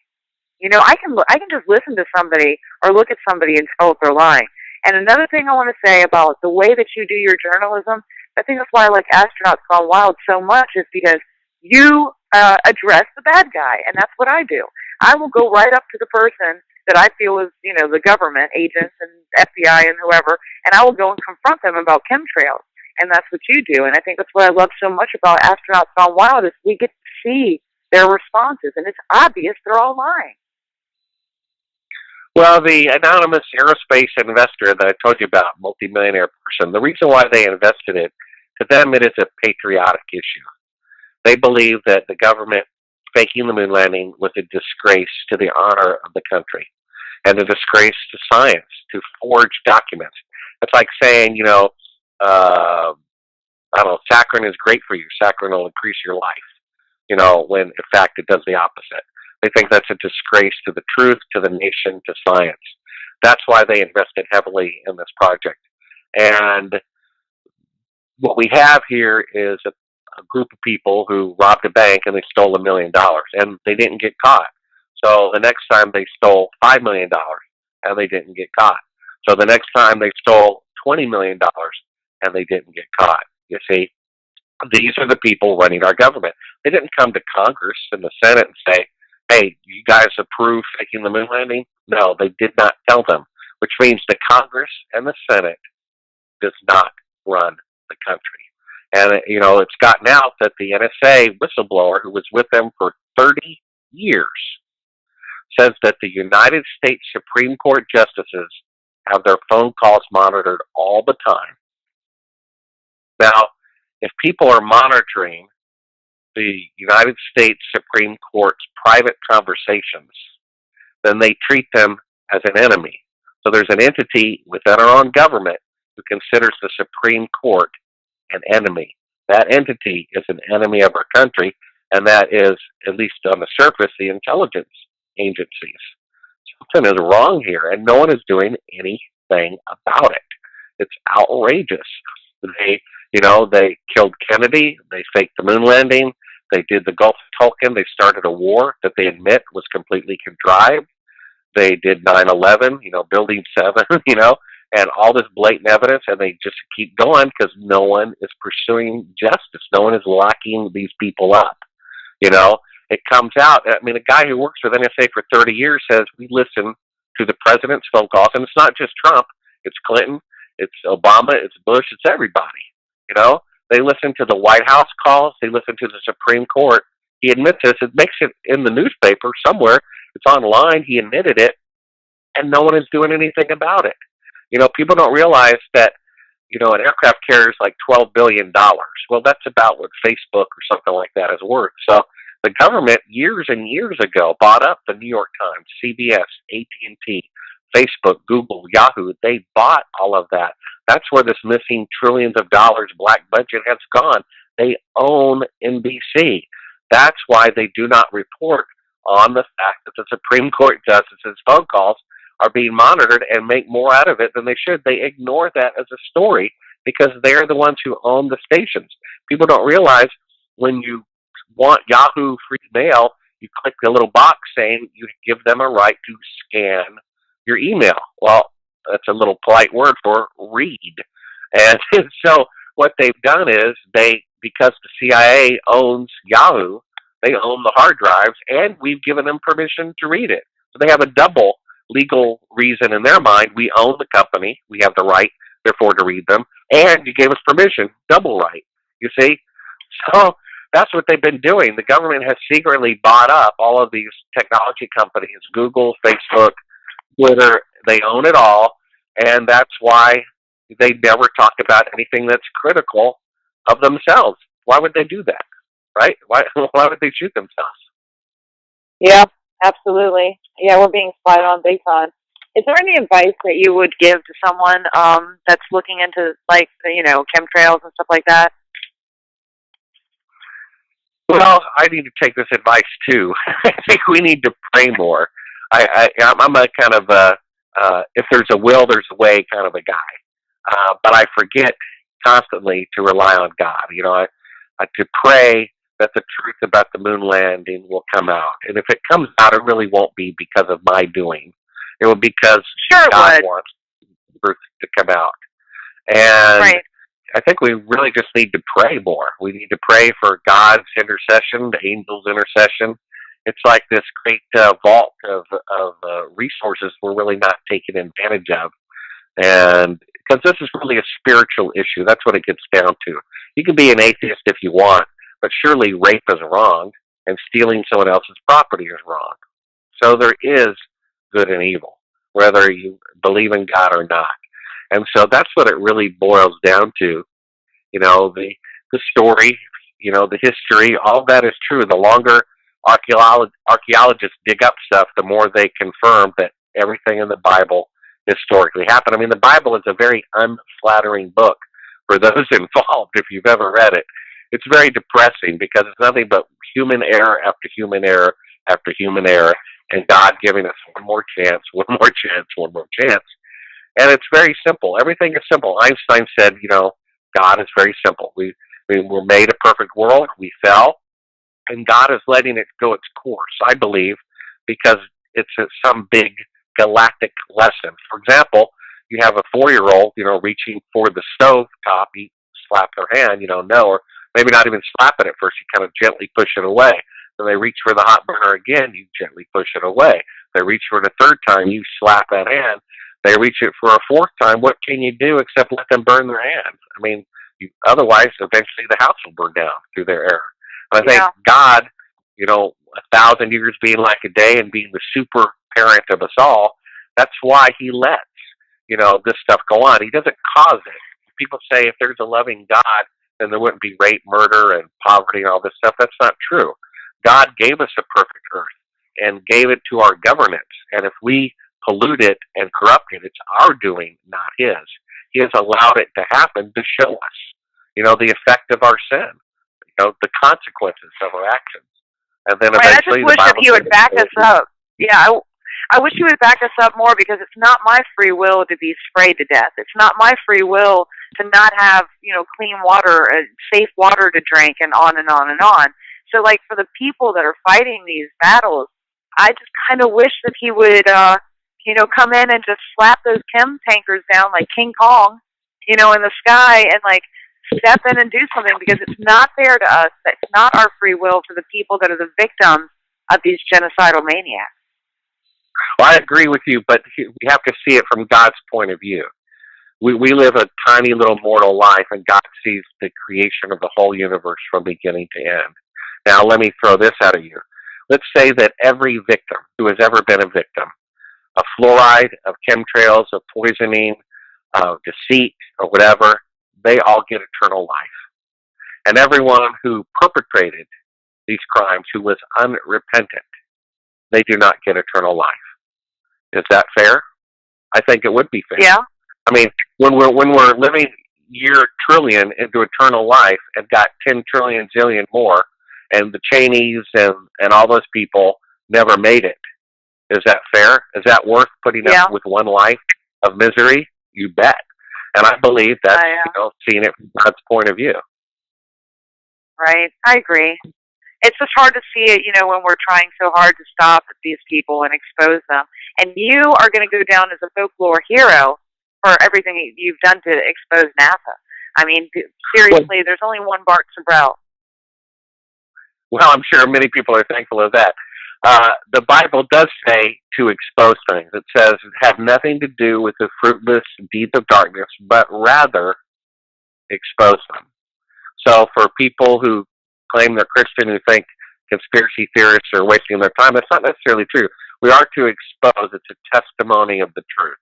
I can just listen to somebody or look at somebody and tell if they're lying. And another thing I want to say about the way that you do your journalism, I think that's why I like Astronauts Gone Wild so much, is because you address the bad guy, and that's what I do. I will go right up to the person that I feel is, the government agents and FBI and whoever, and I will go and confront them about chemtrails. And that's what you do. And I think that's what I love so much about Astronauts Gone Wild is we get to see their responses, and it's obvious they're all lying. Well, the anonymous aerospace investor that I told you about, multimillionaire person, the reason why they invested it, to them it is a patriotic issue. They believe that the government faking the moon landing was a disgrace to the honor of the country and a disgrace to science, to forge documents. It's like saying, I don't know, saccharin is great for you. Saccharin will increase your life, when in fact it does the opposite. They think that's a disgrace to the truth, to the nation, to science. That's why they invested heavily in this project. And what we have here is a group of people who robbed a bank and they stole $1 million, and they didn't get caught. So the next time they stole $5 million, and they didn't get caught. So the next time they stole $20 million, and they didn't get caught. You see, these are the people running our government. They didn't come to Congress and the Senate and say, hey, you guys approve faking the moon landing? No, they did not tell them, which means the Congress and the Senate does not run the country. And, it's gotten out that the NSA whistleblower who was with them for 30 years says that the United States Supreme Court justices have their phone calls monitored all the time. Now, if people are monitoring the United States Supreme Court's private conversations, then they treat them as an enemy. So there's an entity within our own government who considers the Supreme Court an enemy. That entity is an enemy of our country, and that is, at least on the surface, the intelligence agencies. Something is wrong here, and no one is doing anything about it. It's outrageous. They killed Kennedy. They faked the moon landing. They did the Gulf of Tonkin. They started a war that they admit was completely contrived. They did 9/11, Building 7, and all this blatant evidence, and they just keep going because no one is pursuing justice. No one is locking these people up. It comes out. I mean, a guy who works with NSA for 30 years says we listen to the president's phone calls, and it's not just Trump. It's Clinton. It's Obama. It's Bush. It's everybody. They listen to the White House calls. They listen to the Supreme Court. He admits this. It makes it in the newspaper somewhere. It's online. He admitted it, and no one is doing anything about it. People don't realize that, an aircraft carries like $12 billion. Well, that's about what Facebook or something like that is worth. So the government years and years ago bought up the New York Times, CBS, AT&T, Facebook, Google, Yahoo. They bought all of that. That's where this missing trillions of dollars black budget has gone. They own NBC. That's why they do not report on the fact that the Supreme Court justices' phone calls are being monitored and make more out of it than they should. They ignore that as a story because they're the ones who own the stations. People don't realize when you want Yahoo free mail, you click the little box saying you give them a right to scan your email. Well, that's a little polite word for read. And so what they've done is because the CIA owns Yahoo, they own the hard drives, and we've given them permission to read it. So they have a double legal reason in their mind. We own the company. We have the right, therefore, to read them. And you gave us permission, double right. You see? So that's what they've been doing. The government has secretly bought up all of these technology companies, Google, Facebook, Twitter. They own it all, and that's why they never talk about anything that's critical of themselves. Why would they do that, right? Why would they shoot themselves? Yeah, absolutely. Yeah, we're being spied on big time. Is there any advice that you would give to someone that's looking into, chemtrails and stuff like that? Well, I need to take this advice too. I think we need to pray more. I'm a kind of if there's a will, there's a way kind of a guy. But I forget constantly to rely on God. To pray that the truth about the moon landing will come out. And if it comes out, it really won't be because of my doing. It will be because God wants the truth to come out. And right. I think we really just need to pray more. We need to pray for God's intercession, the angels' intercession. It's like this great vault of resources we're really not taking advantage of. And because this is really a spiritual issue. That's what it gets down to. You can be an atheist if you want, but surely rape is wrong. and stealing someone else's property is wrong. So there is good and evil, whether you believe in God or not. And so that's what it really boils down to. You know, the story, you know, the history, all that is true. The longer archaeologists dig up stuff, the more they confirm that everything in the Bible historically happened. I mean, the Bible is a very unflattering book for those involved, if you've ever read it. It's very depressing because it's nothing but human error after human error after human error, and God giving us one more chance, one more chance, one more chance. And it's very simple. Everything is simple. Einstein said, you know, God is very simple. We were made a perfect world. We fell, and God is letting it go its course, I believe, because it's some big galactic lesson. For example, you have a 4-year-old, you know, reaching for the stove top. You slap their hand, you don't know, or maybe not even slap it at first. You kind of gently push it away. Then they reach for the hot burner again. You gently push it away. They reach for it a third time. You slap that hand. They reach it for a fourth time. What can you do except let them burn their hand? I mean, otherwise, eventually the house will burn down through their error. And I think God, you know, 1,000 years being like a day and being the super parent of us all, that's why he lets, you know, this stuff go on. He doesn't cause it. People say if there's a loving God, then there wouldn't be rape, murder, and poverty and all this stuff. That's not true. God gave us a perfect earth and gave it to our governance. And if we pollute it and corrupt it, it's our doing, not his. He has allowed it to happen to show us, you know, the effect of our sin, you know, the consequences of our actions. And then eventually I just wish that he would back us up. Yeah, I wish he would back us up more, because it's not my free will to be sprayed to death. It's not my free will to not have, you know, clean water, safe water to drink, and on and on and on. So, like, for the people that are fighting these battles, I just kind of wish that he would, you know, come in and just slap those chem tankers down like King Kong, you know, in the sky, and, like, step in and do something, because it's not fair to us. It's not our free will for the people that are the victims of these genocidal maniacs. Well, I agree with you, but we have to see it from God's point of view. We live a tiny little mortal life, and God sees the creation of the whole universe from beginning to end. Now, let me throw this out of you. Let's say that every victim who has ever been a victim of fluoride, of chemtrails, of poisoning, of deceit, or whatever, they all get eternal life. And everyone who perpetrated these crimes who was unrepentant, they do not get eternal life. Is that fair? I think it would be fair. Yeah. I mean, when we're living year trillion into eternal life and got 10 trillion zillion more, and the Cheneys and all those people never made it, is that fair? Is that worth putting up with one life of misery? You bet. And I believe that's, you know, seeing it from God's point of view. Right. I agree. It's just hard to see it, you know, when we're trying so hard to stop these people and expose them. And you are going to go down as a folklore hero for everything you've done to expose NASA. I mean, seriously, there's only one Bart Sibrel. Well, I'm sure many people are thankful of that. The Bible does say to expose things. It says have nothing to do with the fruitless deeds of darkness, but rather expose them. So for people who claim they're Christian, who think conspiracy theorists are wasting their time, that's not necessarily true. We are to expose. It's a testimony of the truth.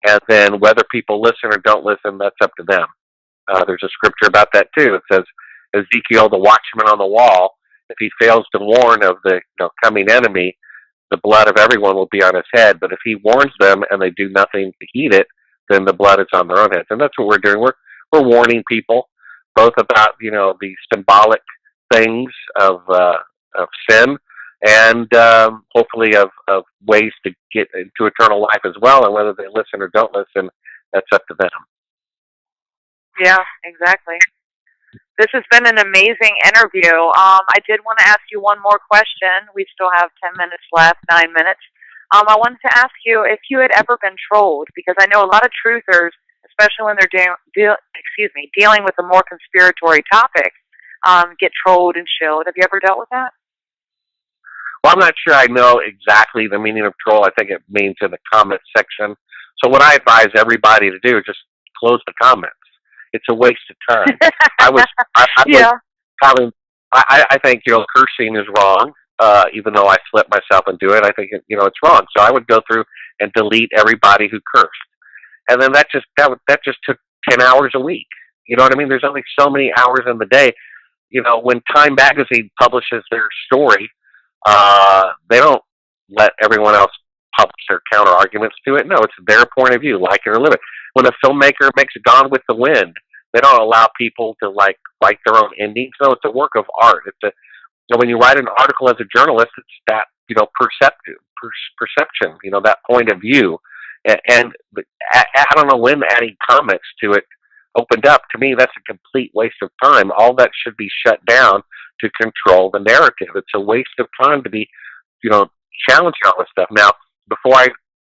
And then whether people listen or don't listen, that's up to them. There's a scripture about that too. It says, Ezekiel, the watchman on the wall, if he fails to warn of the coming enemy, the blood of everyone will be on his head. But if he warns them and they do nothing to heed it, then the blood is on their own heads. And that's what we're doing. We're warning people both about, you know, the symbolic things of sin, and hopefully of ways to get into eternal life as well. And whether they listen or don't listen, that's up to them. Yeah, exactly. This has been an amazing interview. I did want to ask you one more question. We still have 10 minutes left, 9 minutes. I wanted to ask you if you had ever been trolled, because I know a lot of truthers, especially when they're dealing with a more conspiratory topic, get trolled and shilled. Have you ever dealt with that? Well, I'm not sure I know exactly the meaning of troll. I think it means in the comment section. So what I advise everybody to do is just close the comments. It's a waste of time. I was I think, cursing is wrong. Even though I slip myself and do it, I think it's wrong. So I would go through and delete everybody who cursed, and then that just took 10 hours a week. You know what I mean? There's only so many hours in the day. When Time Magazine publishes their story, they don't let everyone else publish their counter arguments to it. No, it's their point of view, like it or live it. When a filmmaker makes Gone with the Wind, they don't allow people to write their own endings. No, it's a work of art. When you write an article as a journalist, it's that perception, that point of view. And I don't know when adding comments to it opened up. To me, that's a complete waste of time. All that should be shut down to control the narrative. It's a waste of time to be, challenging all this stuff. Now, before I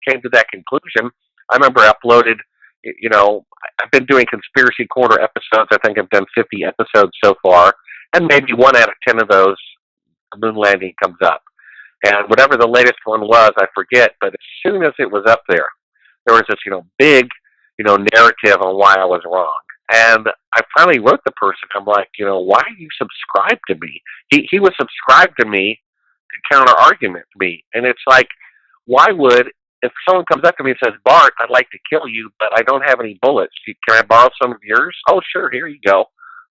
came to that conclusion, I remember I uploaded, I've been doing Conspiracy Corner episodes. I think I've done 50 episodes so far, and maybe 1 out of 10 of those, the moon landing comes up. And whatever the latest one was, I forget, but as soon as it was up there was this, big, narrative on why I was wrong. And I finally wrote the person, I'm like, why are you subscribed to me? He was subscribed to me to counter argument me. And it's like, why would, if someone comes up to me and says, Bart, I'd like to kill you, but I don't have any bullets. Can I borrow some of yours? Oh, sure, here you go.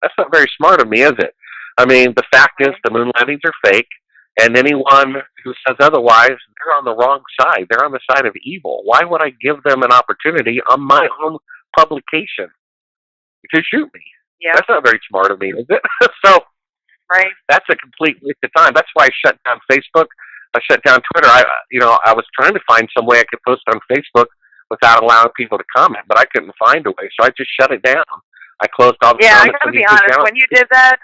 That's not very smart of me, is it? I mean, the fact is the moon landings are fake, and anyone who says otherwise, they're on the wrong side. They're on the side of evil. Why would I give them an opportunity on my own publication to shoot me? Yeah. That's not very smart of me, is it? So right. That's a complete waste of time. That's why I shut down Facebook. I shut down Twitter. I was trying to find some way I could post on Facebook without allowing people to comment, but I couldn't find a way, so I just shut it down. I closed all the comments. Yeah, I gotta be honest. When you did that,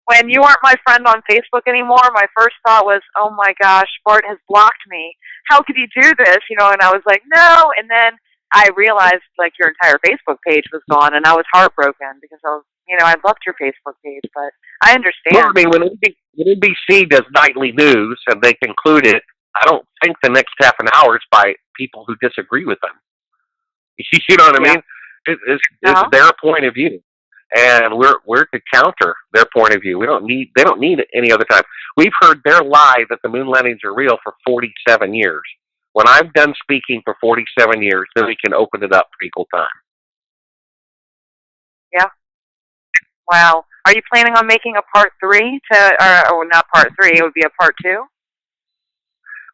when you weren't my friend on Facebook anymore, my first thought was, oh my gosh, Bart has blocked me. How could he do this? And I was like, no. And then I realized your entire Facebook page was gone, and I was heartbroken because I was, I loved your Facebook page, but I understand. Well, I mean, when NBC does nightly news and they conclude it, I don't think the next half an hour is by people who disagree with them. You know what I mean? It's their point of view, and we're to counter their point of view. They don't need any other time. We've heard their lie that the moon landings are real for 47 years. When I'm done speaking for 47 years, then we can open it up for equal time. Yeah. Wow. Are you planning on making a part 3 or not part 3? It would be a part 2.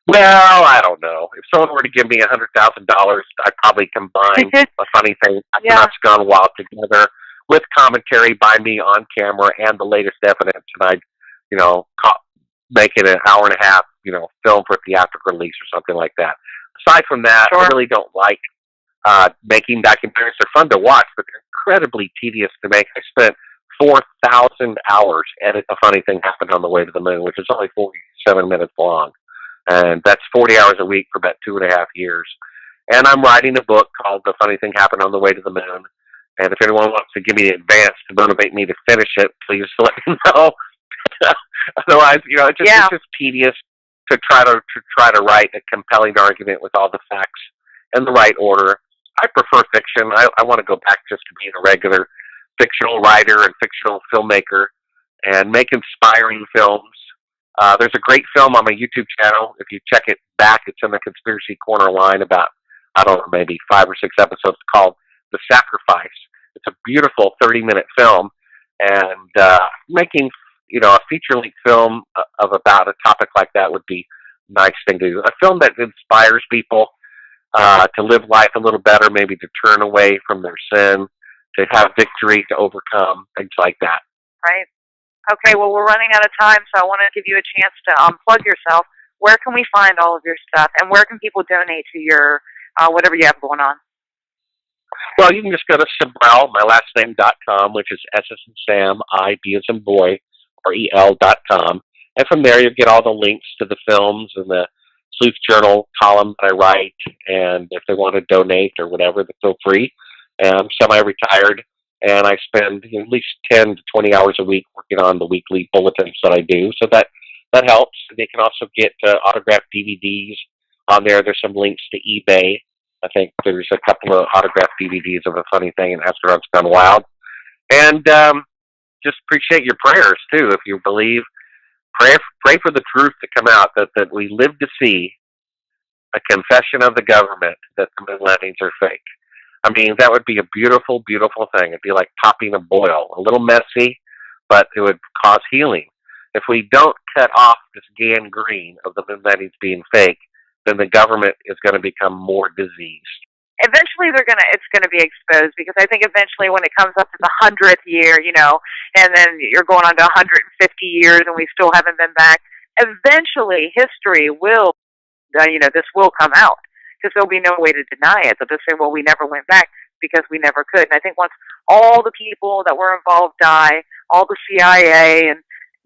Well, I don't know. If someone were to give me $100,000, I'd probably combine A Funny Thing Happens Gone Wild together with commentary by me on camera and the latest evidence, and I'd, make it an hour and a half, film for theatrical release or something like that. Aside from that, I really don't like making documentaries. They're fun to watch, but they're incredibly tedious to make. I spent 4,000 hours edit A Funny Thing Happened on the Way to the Moon, which is only 47 minutes long. And that's 40 hours a week for about 2.5 years. And I'm writing a book called The Funny Thing Happened on the Way to the Moon. And if anyone wants to give me the advance to motivate me to finish it, please let me know. Otherwise, it's just tedious to try to write a compelling argument with all the facts in the right order. I prefer fiction. I want to go back just to being a regular fictional writer and fictional filmmaker and make inspiring films. There's a great film on my YouTube channel. If you check it back, it's in the Conspiracy Corner line about, maybe 5 or 6 episodes, called The Sacrifice. It's a beautiful 30-minute film, and making, a feature-length film of about a topic like that would be a nice thing to do. A film that inspires people to live life a little better, maybe to turn away from their sin, to have victory, to overcome, things like that. Right. Okay, well, we're running out of time, so I want to give you a chance to plug yourself. Where can we find all of your stuff, and where can people donate to your whatever you have going on? Well, you can just go to Sibrel, my last name.com, which is S as in Sam, I, B as in boy, REL.com. And from there, you'll get all the links to the films and the Sleuth Journal column that I write. And if they want to donate or whatever, they feel free. I'm semi-retired, and I spend at least 10 to 20 hours a week working on the weekly bulletins that I do. So that helps. They can also get autographed DVDs on there. There's some links to eBay. I think there's a couple of autographed DVDs of A Funny Thing and Astronauts Gone Wild. And just appreciate your prayers too. If you believe, pray for the truth to come out, that we live to see a confession of the government that the moon landings are fake. I mean, that would be a beautiful, beautiful thing. It'd be like popping a boil, a little messy, but it would cause healing. If we don't cut off this gangrene of the moon landings being fake, then the government is going to become more diseased. Eventually it's gonna be exposed, because I think eventually when it comes up to the 100th year, and then you're going on to 150 years and we still haven't been back, eventually history will, this will come out, because there'll be no way to deny it. They'll just say, well, we never went back because we never could. And I think once all the people that were involved die, all the CIA and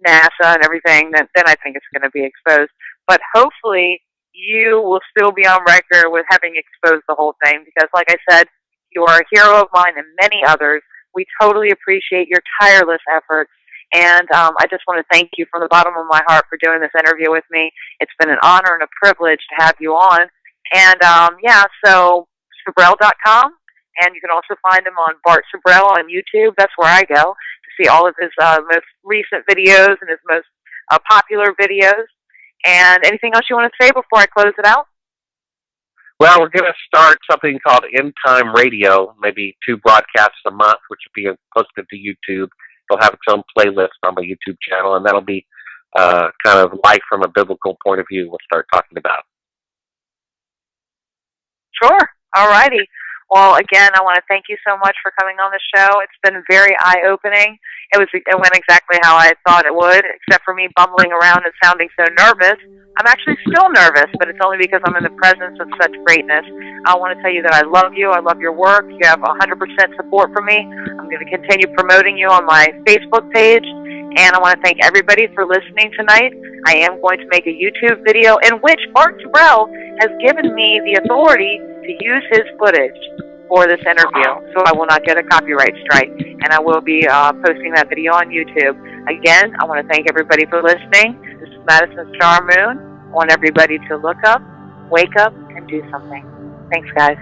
NASA and everything, then I think it's going to be exposed. But hopefully you will still be on record with having exposed the whole thing, because like I said, you are a hero of mine and many others. We totally appreciate your tireless efforts. And I just want to thank you from the bottom of my heart for doing this interview with me. It's been an honor and a privilege to have you on. And so Sibrel.com, and you can also find him on Bart Sibrel on YouTube. That's where I go to see all of his most recent videos and his most popular videos. And anything else you want to say before I close it out? Well, we're going to start something called End Time Radio, maybe 2 broadcasts a month, which will be posted to YouTube. It'll have its own playlist on my YouTube channel, and that'll be kind of life from a biblical point of view we'll start talking about. Sure. All righty. Well, again, I want to thank you so much for coming on the show. It's been very eye-opening. It went exactly how I thought it would, except for me bumbling around and sounding so nervous. I'm actually still nervous, but it's only because I'm in the presence of such greatness. I want to tell you that I love you. I love your work. You have 100% support from me. I'm going to continue promoting you on my Facebook page. And I want to thank everybody for listening tonight. I am going to make a YouTube video in which Bart Sibrel has given me the authority to use his footage for this interview, so I will not get a copyright strike. And I will be posting that video on YouTube. Again, I want to thank everybody for listening. This is Madison Star Moon. I want everybody to look up, wake up, and do something. Thanks, guys.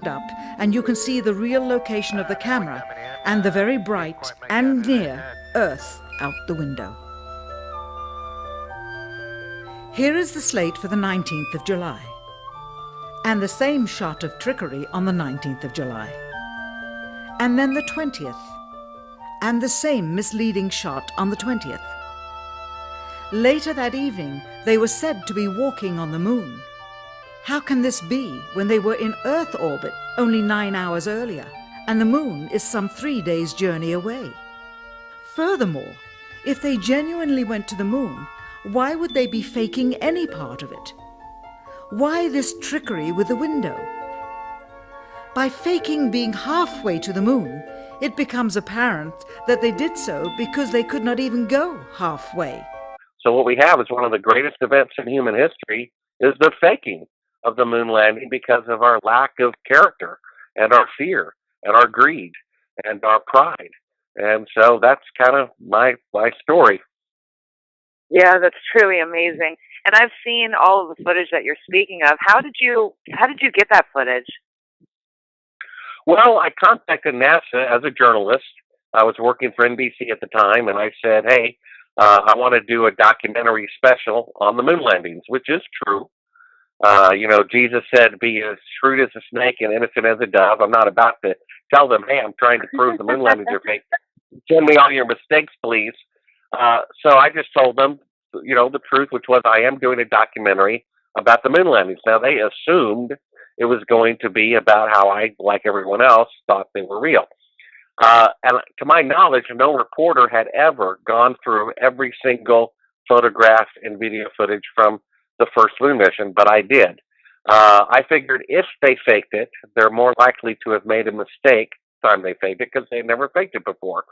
Up, and you can see the real location of the camera and the very bright and near Earth out the window. Here is the slate for the 19th of July, and the same shot of trickery on the 19th of July, and then the 20th, and the same misleading shot on the 20th. Later that evening, they were said to be walking on the moon. How can this be when they were in Earth orbit only 9 hours earlier, and the moon is some 3 days' journey away? Furthermore, if they genuinely went to the moon, why would they be faking any part of it? Why this trickery with the window? By faking being halfway to the moon, it becomes apparent that they did so because they could not even go halfway. So what we have is one of the greatest events in human history is the faking of the moon landing because of our lack of character and our fear and our greed and our pride. And so that's kind of my story. Yeah, that's truly amazing. And I've seen all of the footage that you're speaking of. How did you get that footage? Well, I contacted NASA as a journalist. I was working for NBC at the time, and I said, hey, I want to do a documentary special on the moon landings, which is true. Jesus said, be as shrewd as a snake and innocent as a dove. I'm not about to tell them, hey, I'm trying to prove the moon landings are fake. Send me all your mistakes, please. So I just told them, the truth, which was I am doing a documentary about the moon landings. Now, they assumed it was going to be about how I, like everyone else, thought they were real. And to my knowledge, no reporter had ever gone through every single photograph and video footage from the first moon mission, but I did. I figured if they faked it, they're more likely to have made a mistake the time they faked it because they never faked it before.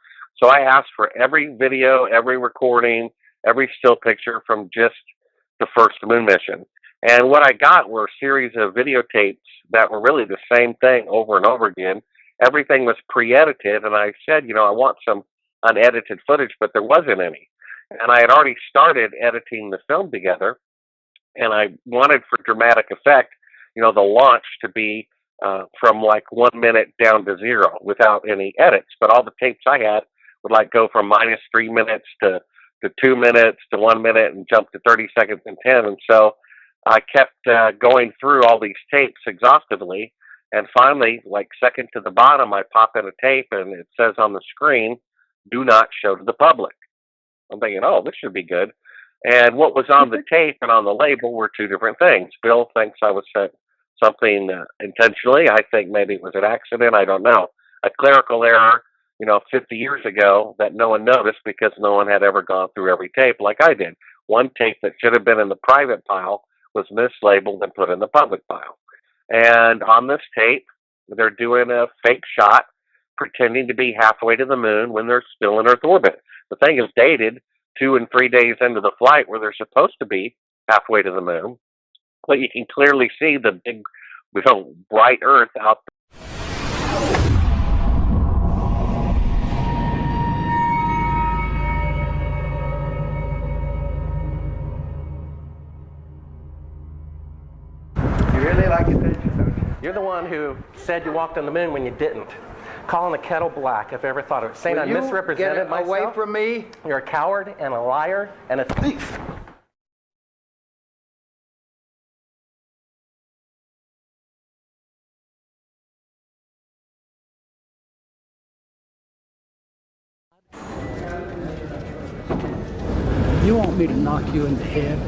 So I asked for every video, every recording, every still picture from just the first moon mission. And what I got were a series of videotapes that were really the same thing over and over again. Everything was pre-edited, and I said, I want some unedited footage, but there wasn't any. And I had already started editing the film together, and I wanted for dramatic effect, the launch to be from like 1 minute down to 0 without any edits. But all the tapes I had would like go from -3 minutes to 2 minutes to 1 minute and jump to 30 seconds and 10. And so I kept going through all these tapes exhaustively. And finally, like second to the bottom, I pop in a tape and it says on the screen, "Do not show to the public." I'm thinking, oh, this should be good. And what was on the tape and on the label were two different things. Bill thinks I was sent something intentionally. I think maybe it was an accident. I don't know. A clerical error, 50 years ago that no one noticed because no one had ever gone through every tape like I did. One tape that should have been in the private pile was mislabeled and put in the public pile. And on this tape, they're doing a fake shot pretending to be halfway to the moon when they're still in Earth orbit. The thing is dated 2 and 3 days into the flight where they're supposed to be halfway to the moon. But you can clearly see the big, bright Earth out there. You really like attention, don't you? You're the one who said you walked on the moon when you didn't. Calling the kettle black, if I ever thought of it. Saying I misrepresented myself. Away from me. You're a coward and a liar and a thief. You want me to knock you in the head?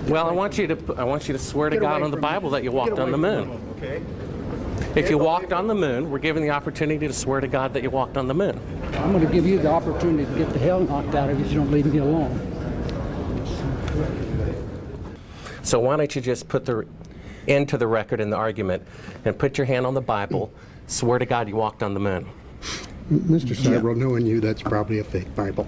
Well, I want you to swear to Get God away on the from me. Bible that you Get walked away on the from moon. me. Okay. If you walked on the moon, we're given the opportunity to swear to God that you walked on the moon. I'm going to give you the opportunity to get the hell knocked out of you if you don't leave me alone. So why don't you just put the end to the record in the argument and put your hand on the Bible, swear to God you walked on the moon. Mr. Sibrel, knowing you, that's probably a fake Bible.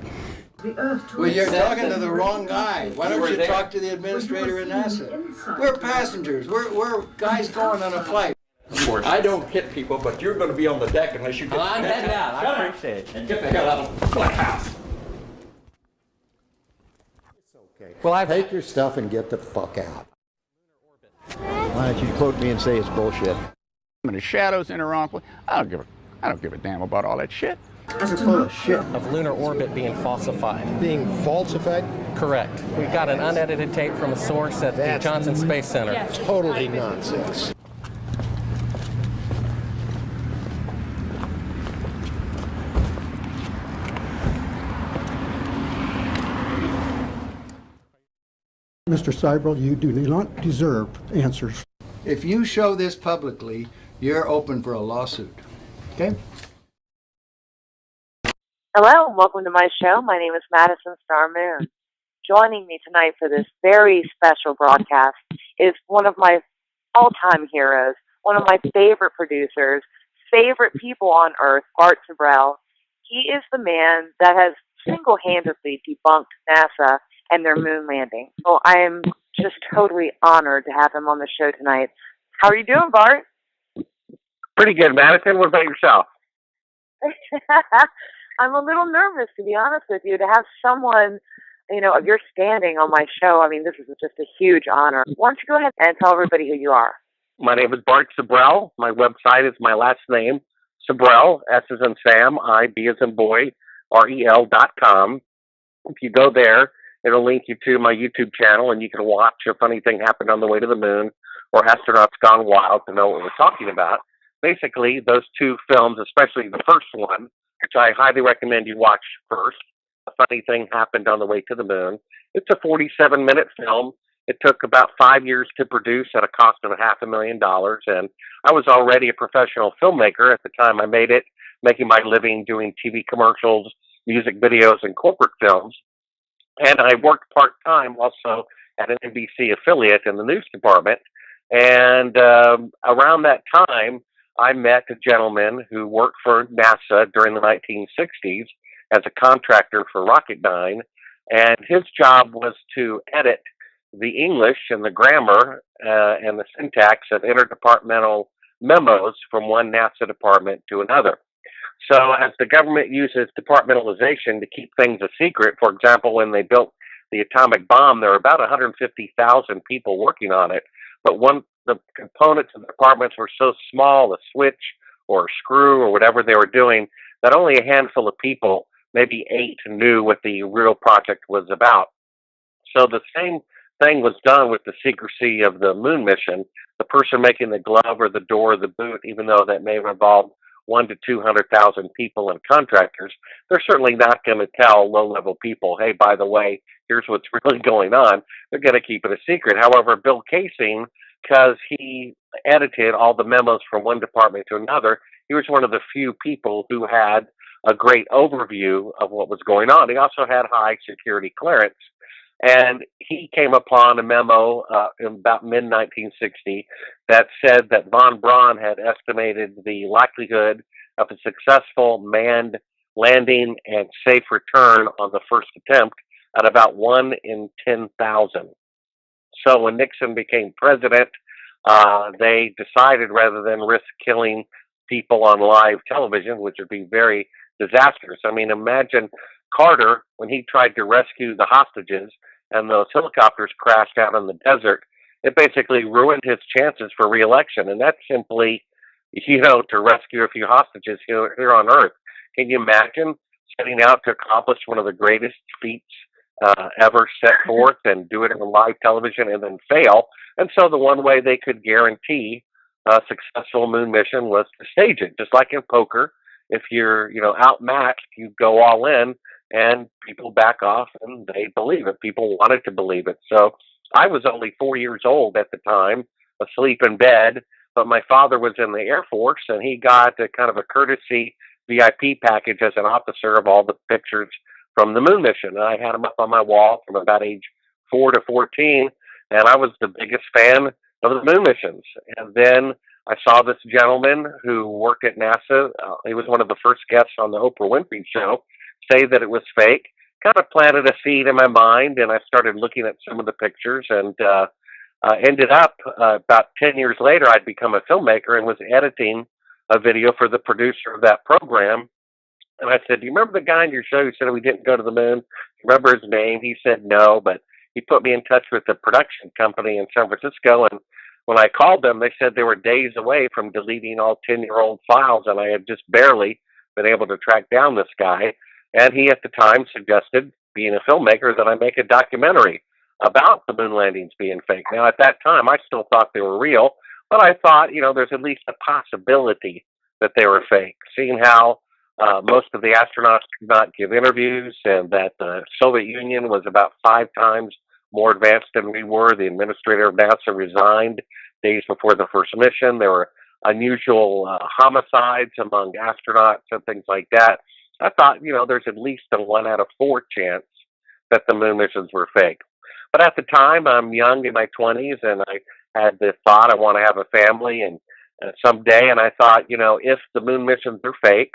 Well, you're talking to the wrong guy. Why don't you talk to the administrator in NASA? We're passengers. We're guys going on a flight. I don't hit people, but you're going to be on the deck unless you get. I'm heading out. I appreciate it. And get the hell out of my house. Well, Take your stuff and get the fuck out. Why don't you quote me and say it's bullshit? And the shadows in the wrong place. I don't give a damn about all that shit. You're full of shit. of lunar orbit being falsified. Being falsified? Correct. We got an unedited tape from a source at the Johnson Space Center. Totally nonsense. Mr. Sibrel, you do not deserve answers. If you show this publicly, you're open for a lawsuit. Okay? Hello, and welcome to my show. My name is Madison Star Moon. Joining me tonight for this very special broadcast is one of my all-time heroes, one of my favorite producers, favorite people on Earth, Bart Sibrel. He is the man that has single-handedly debunked NASA and their moon landing. So I am just totally honored to have him on the show tonight. How are you doing, Bart? Pretty good, Madison. What about yourself? I'm a little nervous, to be honest with you, to have someone, of your standing on my show. I mean, this is just a huge honor. Why don't you go ahead and tell everybody who you are? My name is Bart Sibrel. My website is my last name, Sibrel, S as in Sam, I, B as in boy, REL.com. If you go there, it'll link you to my YouTube channel, and you can watch A Funny Thing Happened on the Way to the Moon or Astronauts Gone Wild to know what we're talking about. Basically, those two films, especially the first one, which I highly recommend you watch first, A Funny Thing Happened on the Way to the Moon. It's a 47-minute film. It took about 5 years to produce at a cost of $500,000, and I was already a professional filmmaker at the time I made it, making my living doing TV commercials, music videos, and corporate films. And I worked part-time also at an NBC affiliate in the news department. And around that time, I met a gentleman who worked for NASA during the 1960s as a contractor for Rocketdyne, and his job was to edit the English and the grammar and the syntax of interdepartmental memos from one NASA department to another. So as the government uses departmentalization to keep things a secret, for example, when they built the atomic bomb, there were about 150,000 people working on it. But the components of the departments were so small, a switch or a screw or whatever they were doing, that only a handful of people, maybe 8, knew what the real project was about. So the same thing was done with the secrecy of the moon mission. The person making the glove or the door or the boot, even though that may have involved 100,000 to 200,000 people and contractors, they're certainly not going to tell low-level people, hey, by the way, here's what's really going on. They're going to keep it a secret. However, Bill Casing, because he edited all the memos from one department to another, he was one of the few people who had a great overview of what was going on. He also had high security clearance. And he came upon a memo in about mid-1960 that said that von Braun had estimated the likelihood of a successful manned landing and safe return on the first attempt at about 1 in 10,000. So when Nixon became president, they decided, rather than risk killing people on live television, which would be very disastrous. I mean, imagine Carter, when he tried to rescue the hostages and those helicopters crashed out in the desert, it basically ruined his chances for re-election. And that's simply, to rescue a few hostages here on Earth. Can you imagine setting out to accomplish one of the greatest feats ever set forth and do it on live television and then fail? And so the one way they could guarantee a successful moon mission was to stage it, just like in poker. If you're, outmatched, you go all in, and people back off, and they believe it. People wanted to believe it. So I was only 4 years old at the time, asleep in bed, but my father was in the Air Force, and he got a kind of a courtesy VIP package as an officer of all the pictures from the moon mission. And I had them up on my wall from about age 4 to 14, and I was the biggest fan of the moon missions. And then I saw this gentleman who worked at NASA. He was one of the first guests on the Oprah Winfrey Show, say that it was fake. Kind of planted a seed in my mind, and I started looking at some of the pictures, and ended up about 10 years later, I'd become a filmmaker and was editing a video for the producer of that program. And I said, do you remember the guy in your show who said we didn't go to the moon? Remember his name? He said no, but he put me in touch with the production company in San Francisco, and when I called them, they said they were days away from deleting all 10-year-old files, and I had just barely been able to track down this guy. And he, at the time, suggested, being a filmmaker, that I make a documentary about the moon landings being fake. Now, at that time, I still thought they were real, but I thought, there's at least a possibility that they were fake. Seeing how most of the astronauts could not give interviews, and that the Soviet Union was about 5 times more advanced than we were. The administrator of NASA resigned days before the first mission. There were unusual homicides among astronauts and things like that. I thought, there's at least a 1 out of 4 chance that the moon missions were fake. But at the time, I'm young, in my 20s, and I had the thought I want to have a family and someday, and I thought, if the moon missions are fake,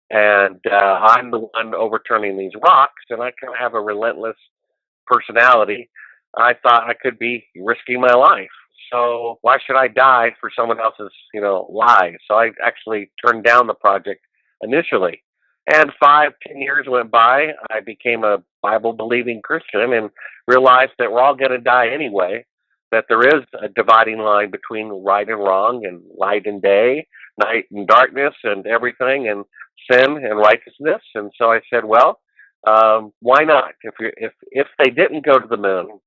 and I'm the one overturning these rocks, and I kind of have a relentless personality, I thought I could be risking my life. So why should I die for someone else's, lies? So I actually turned down the project initially. And 5-10 years went by. I became a Bible-believing Christian and realized that we're all going to die anyway, that there is a dividing line between right and wrong, and light and day, night and darkness, and everything, and sin and righteousness. And so I said, well, why not? If they didn't go to the moon,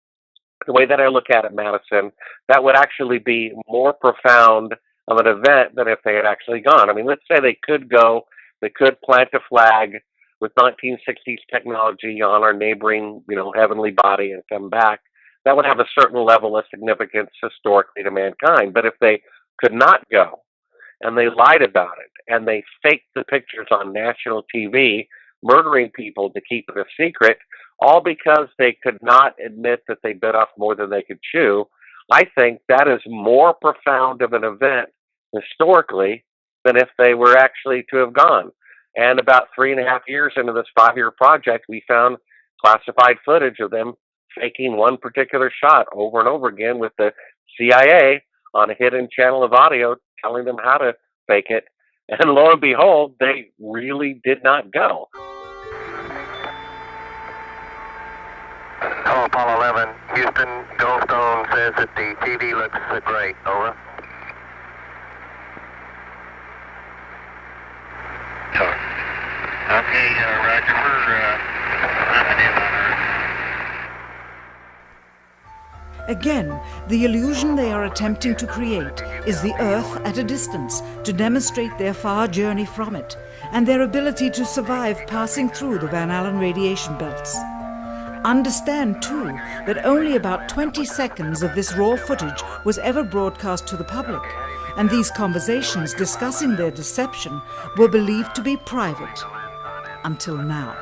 the way that I look at it, Madison, that would actually be more profound of an event than if they had actually gone. I mean, let's say they could go, they could plant a flag with 1960s technology on our neighboring, heavenly body and come back. That would have a certain level of significance historically to mankind. But if they could not go, and they lied about it, and they faked the pictures on national TV, murdering people to keep it a secret, all because they could not admit that they bit off more than they could chew, I think that is more profound of an event historically than if they were actually to have gone. And about 3.5 years into this 5-year project, we found classified footage of them faking one particular shot over and over again with the CIA on a hidden channel of audio telling them how to fake it. And lo and behold, they really did not go. Hello, Apollo 11. Houston, Goldstone says that the TV looks great. Over. Okay, Roger. We're coming in on Earth. Again, the illusion they are attempting to create is the Earth at a distance to demonstrate their far journey from it and their ability to survive passing through the Van Allen radiation belts. Understand, too, that only about 20 seconds of this raw footage was ever broadcast to the public, and these conversations discussing their deception were believed to be private. Until now.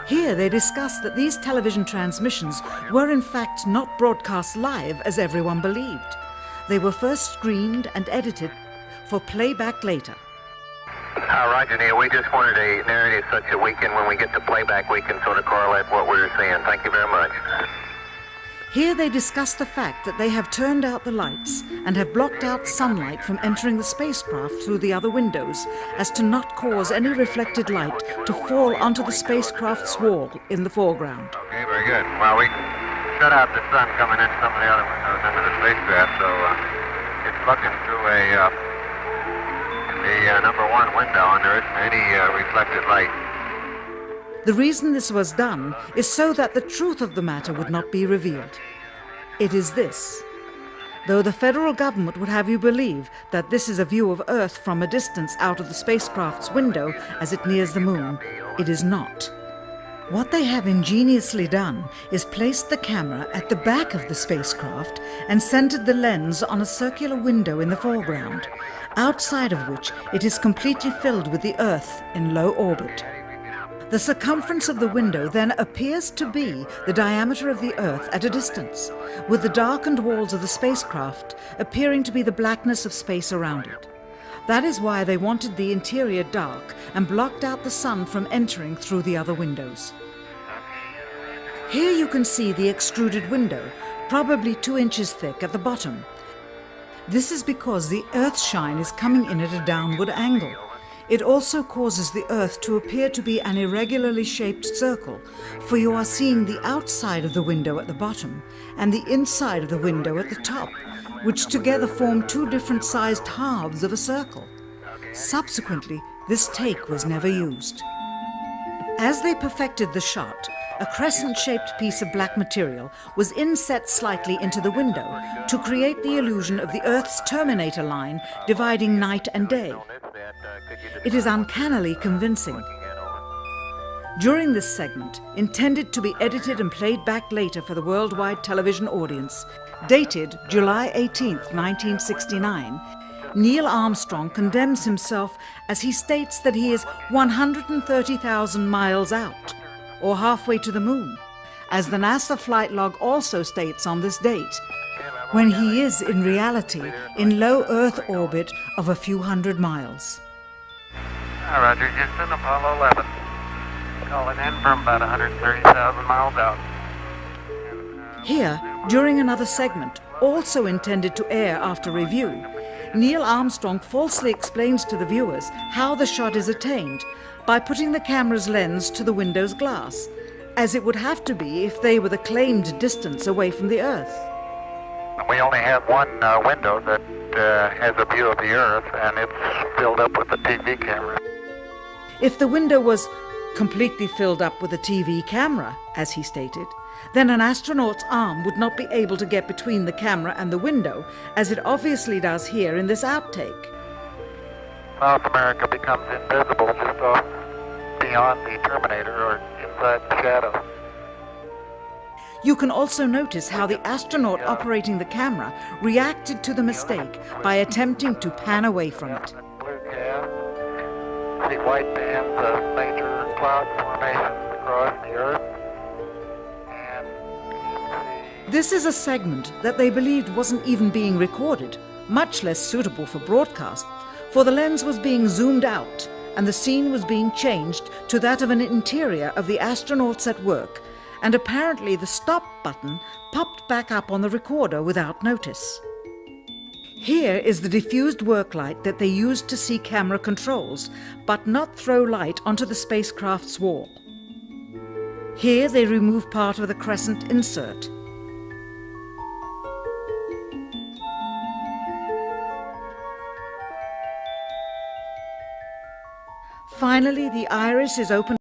Here they discuss that these television transmissions were in fact not broadcast live as everyone believed. They were first screened and edited for playback later. Roger, Neil. We just wanted a narrative such that we can, when we get to playback, we can sort of correlate what we're seeing. Thank you very much. Here they discuss the fact that they have turned out the lights and have blocked out sunlight from entering the spacecraft through the other windows as to not cause any reflected light to fall onto the spacecraft's wall in the foreground. Okay, very good. Well, we shut out the sun coming in some of the other windows into the spacecraft, so it's looking through the number one window, and there isn't any reflected light. The reason this was done is so that the truth of the matter would not be revealed. It is this. Though the federal government would have you believe that this is a view of Earth from a distance out of the spacecraft's window as it nears the moon, it is not. What they have ingeniously done is placed the camera at the back of the spacecraft and centered the lens on a circular window in the foreground, outside of which it is completely filled with the Earth in low orbit. The circumference of the window then appears to be the diameter of the Earth at a distance, with the darkened walls of the spacecraft appearing to be the blackness of space around it. That is why they wanted the interior dark and blocked out the sun from entering through the other windows. Here you can see the extruded window, probably 2 inches thick at the bottom. This is because the Earth's shine is coming in at a downward angle. It also causes the Earth to appear to be an irregularly shaped circle, for you are seeing the outside of the window at the bottom and the inside of the window at the top, which together form 2 different sized halves of a circle. Subsequently, this take was never used. As they perfected the shot, a crescent-shaped piece of black material was inset slightly into the window to create the illusion of the Earth's terminator line dividing night and day. It is uncannily convincing. During this segment, intended to be edited and played back later for the worldwide television audience, dated July 18, 1969, Neil Armstrong condemns himself as he states that he is 130,000 miles out, or halfway to the moon, as the NASA flight log also states on this date, when he is in reality in low Earth orbit of a few hundred miles. Roger, Houston, Apollo 11. Calling in from about 130,000 miles out. Here, during another segment, also intended to air after review, Neil Armstrong falsely explains to the viewers how the shot is attained by putting the camera's lens to the window's glass, as it would have to be if they were the claimed distance away from the Earth. We only have one window that has a view of the Earth, and it's filled up with the TV camera. If the window was completely filled up with a TV camera, as he stated, then an astronaut's arm would not be able to get between the camera and the window, as it obviously does here in this outtake. South America becomes invisible just off beyond the Terminator or inside the shadow. You can also notice how the astronaut operating the camera reacted to the mistake by attempting to pan away from it. Blue cast. See white bands of major cloud formations across the Earth. This is a segment that they believed wasn't even being recorded, much less suitable for broadcast, for the lens was being zoomed out and the scene was being changed to that of an interior of the astronauts at work, and apparently the stop button popped back up on the recorder without notice. Here is the diffused work light that they used to see camera controls, but not throw light onto the spacecraft's wall. Here they remove part of the crescent insert. Finally, the iris is opened